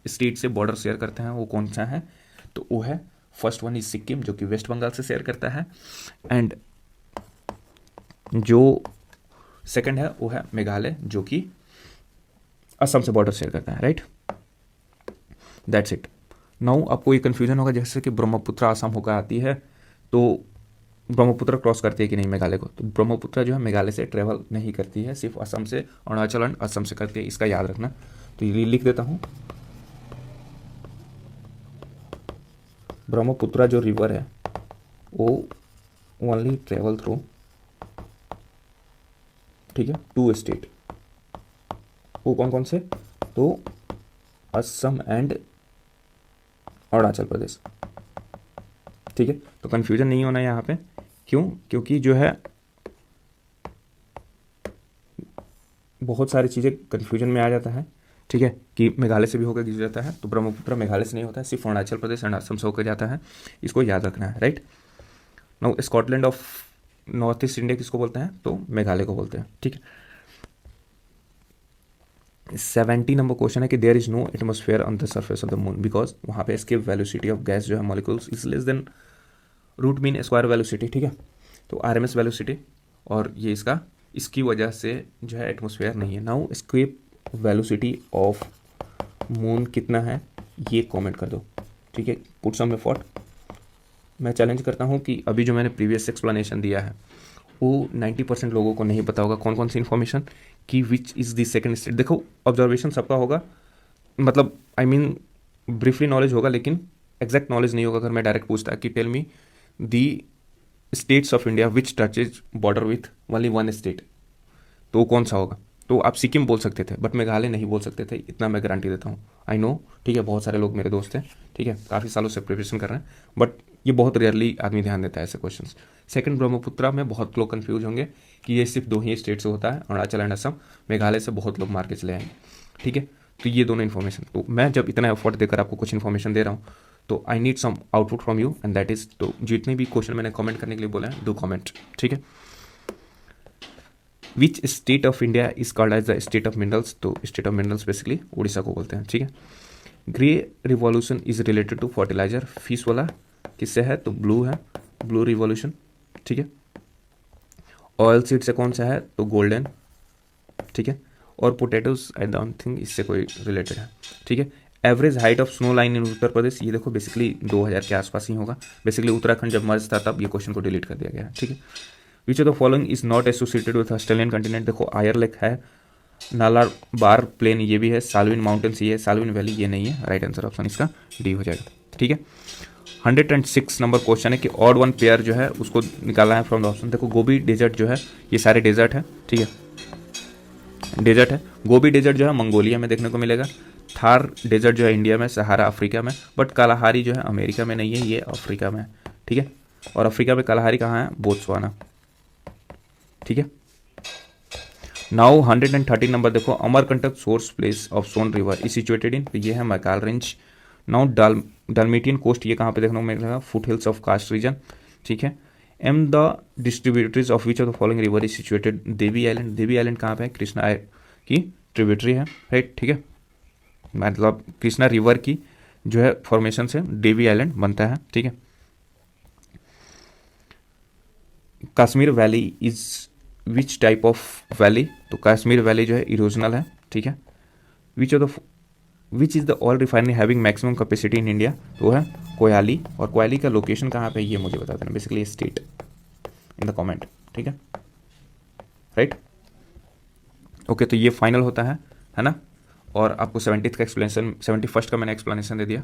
स्टेट से बॉर्डर शेयर करते हैं, वो कौन सा है, तो वो है फर्स्ट वन इज सिक्किम जो कि वेस्ट बंगाल से शेयर करता है, एंड जो सेकंड है वो है मेघालय जो कि असम से बॉर्डर शेयर करता है, राइट। That's it. नाउ आपको ये कन्फ्यूजन होगा जैसे कि ब्रह्मपुत्र असम होकर आती है, तो ब्रह्मपुत्र क्रॉस करती है कि नहीं मेघालय को, तो ब्रह्मपुत्र जो है मेघालय से ट्रेवल नहीं करती है, सिर्फ असम से, अरुणाचल एंड असम से करती है, इसका याद रखना। तो ये लिख देता हूँ, ब्रह्मपुत्र जो रिवर है वो ओनली ट्रेवल थ्रू, ठीक है, 2 स्टेट, वो कौन कौन से, तो असम एंड अरुणाचल प्रदेश, ठीक है। तो कंफ्यूजन नहीं होना यहाँ पे, क्यों, क्योंकि जो है बहुत सारी चीज़ें कंफ्यूजन में आ जाता है, ठीक है, कि मेघालय से भी होकर गुजर जाता है, तो ब्रह्मपुत्र मेघालय से नहीं होता है, सिर्फ अरुणाचल प्रदेश एंड असम से होकर जाता है, इसको याद रखना है, right. Now Scotland of north east India किसको बोलते हैं, तो मेघालय को बोलते हैं, ठीक है। 70 नंबर क्वेश्चन है कि there is no atmosphere on the surface of the moon because वहाँ पे एस्केप वेलोसिटी ऑफ गैस जो है molecules is less than root mean square velocity, ठीक है, तो RMS वेलोसिटी, और ये इसकी वजह से जो है एटमॉस्फेयर नहीं है। Now escape velocity of moon कितना है ये कमेंट कर दो, ठीक है, पुट सम एफर्ट। मैं चैलेंज करता हूँ कि अभी जो मैंने प्रीवियस एक्सप्लेनेशन दिया है वो 90% लोगों को नहीं पता होगा कौन कौन सी इन्फॉर्मेशन, कि which is the second state. देखो ऑब्जर्वेशन सबका होगा, मतलब आई मीन ब्रीफली नॉलेज होगा, लेकिन एग्जैक्ट नॉलेज नहीं होगा। अगर मैं डायरेक्ट पूछता कि tell me the states of India which touches border with only one state, तो वो कौन सा होगा, तो आप सिक्किम बोल सकते थे, बट मेघालय नहीं बोल सकते थे, इतना मैं गारंटी देता हूँ। आई नो, ठीक है, बहुत सारे लोग मेरे दोस्त हैं, ठीक है, काफ़ी सालों से प्रिपरेशन कर रहे हैं, बट ये बहुत रेयरली आदमी ध्यान देता है ऐसे क्वेश्चंस। सेकंड ब्रह्मपुत्र में बहुत लोग कंफ्यूज होंगे कि ये सिर्फ 2 ही स्टेट से होता है, अरुणाचल एंड असम, मेघालय से बहुत लोग मार के चले आएंगे, ठीक है। तो ये दोनों इन्फॉर्मेशन, तो मैं जब इतना एफर्ट देकर आपको कुछ इन्फॉर्मेशन दे रहा हूँ, तो I need some output from you, and that is, तो जितने भी क्वेश्चन मैंने कमेंट करने के लिए बोला है, डू कमेंट, ठीक है। Which state of India is called as the state of minerals, तो state of minerals basically Odisha को बोलते हैं, ठीक है। Grey revolution is related to fertiliser, fish वाला किससे है तो ब्लू है, ब्लू रिवॉल्यूशन, ठीक है। ऑयल सीड से कौन सा है तो गोल्डन, ठीक है। और पोटैटोज आई डोंट थिंक इससे कोई रिलेटेड है, ठीक है। Average height of snow line in Uttar Pradesh, ये देखो बेसिकली 2000 के आसपास ही होगा, बेसिकली उत्तराखंड जब मर्ज था तब ये क्वेश्चन को डिलीट कर दिया गया है, ठीक है। Which of the following is not associated with Australian continent, देखो आयर लेक है, नालाबार प्लेन ये भी है, साल्विन माउंटेन्स ये है, साल्विन वैली ये नहीं है, राइट आंसर ऑप्शन इसका डी हो जाएगा, ठीक है। 106 नंबर क्वेश्चन है कि ऑड वन पेयर जो है उसको निकालना है फ्रॉम द ऑप्शन। देखो गोबी डेजर्ट जो है ये सारे डेजर्ट है, ठीक है, डेजर्ट है। गोबी डेजर्ट जो है मंगोलिया में देखने को मिलेगा, थार डेजर्ट जो है इंडिया में, सहारा अफ्रीका में, बट कालाहारी जो है अमेरिका में नहीं है, ये अफ्रीका में है, ठीक है। और अफ्रीका में कालाहारी कहाँ है, बोत्सवाना, ठीक है। नाउ 130 नंबर देखो, Amarkantak source place of Son river is situated in, ये है Maikal range. Now Dalmatian coast ये कहाँ पे देखने को मिलेगा, foot hills of karst region, ठीक है। Am the distributaries of which of the following river is situated, Devi island, Devi island कहाँ पे है, कृष्णा की ट्रिब्यूटरी है, राइट, ठीक है। मतलब कृष्णा रिवर की जो है फॉर्मेशन से देवी आइलैंड बनता है, ठीक है। Kashmir valley is which type of valley, तो कश्मीर वैली जो है इरोजनल है, ठीक है। Which is the oil refinery having maximum capacity in India, तो है कोयाली, और कोयाली का लोकेशन कहाँ पे ये मुझे बता देना, basically state in the comment, ठीक है, राइट। ओके, तो ये फाइनल होता है ना। और आपको 70th का एक्सप्लेनेशन, 71st का मैंने एक्सप्लेनेशन दे दिया।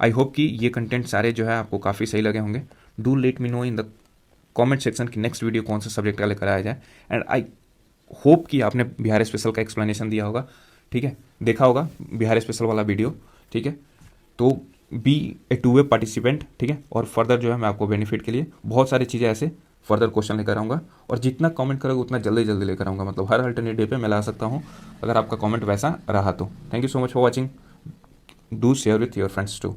आई होप कि ये कंटेंट सारे जो है आपको काफ़ी सही लगे होंगे। Do let me know in the comment section की नेक्स्ट वीडियो कौन सा सब्जेक्ट का लेकर आया जाए, एंड आई होप कि आपने बिहार स्पेशल का एक्सप्लेनेशन दिया होगा, ठीक है, देखा होगा बिहार स्पेशल वाला वीडियो, ठीक है। तो बी ए 2-वे पार्टिसिपेंट, ठीक है। और फर्दर जो है मैं आपको बेनिफिट के लिए बहुत सारी चीज़ें ऐसे फर्दर क्वेश्चन लेकर आऊँगा, और जितना कमेंट करोगे उतना जल्दी लेकर आऊँगा, मतलब हर अल्टरनेट डे पे मैं ला सकता हूँ अगर आपका कमेंट वैसा रहा तो। Thank you so much for watching, do share with your friends to.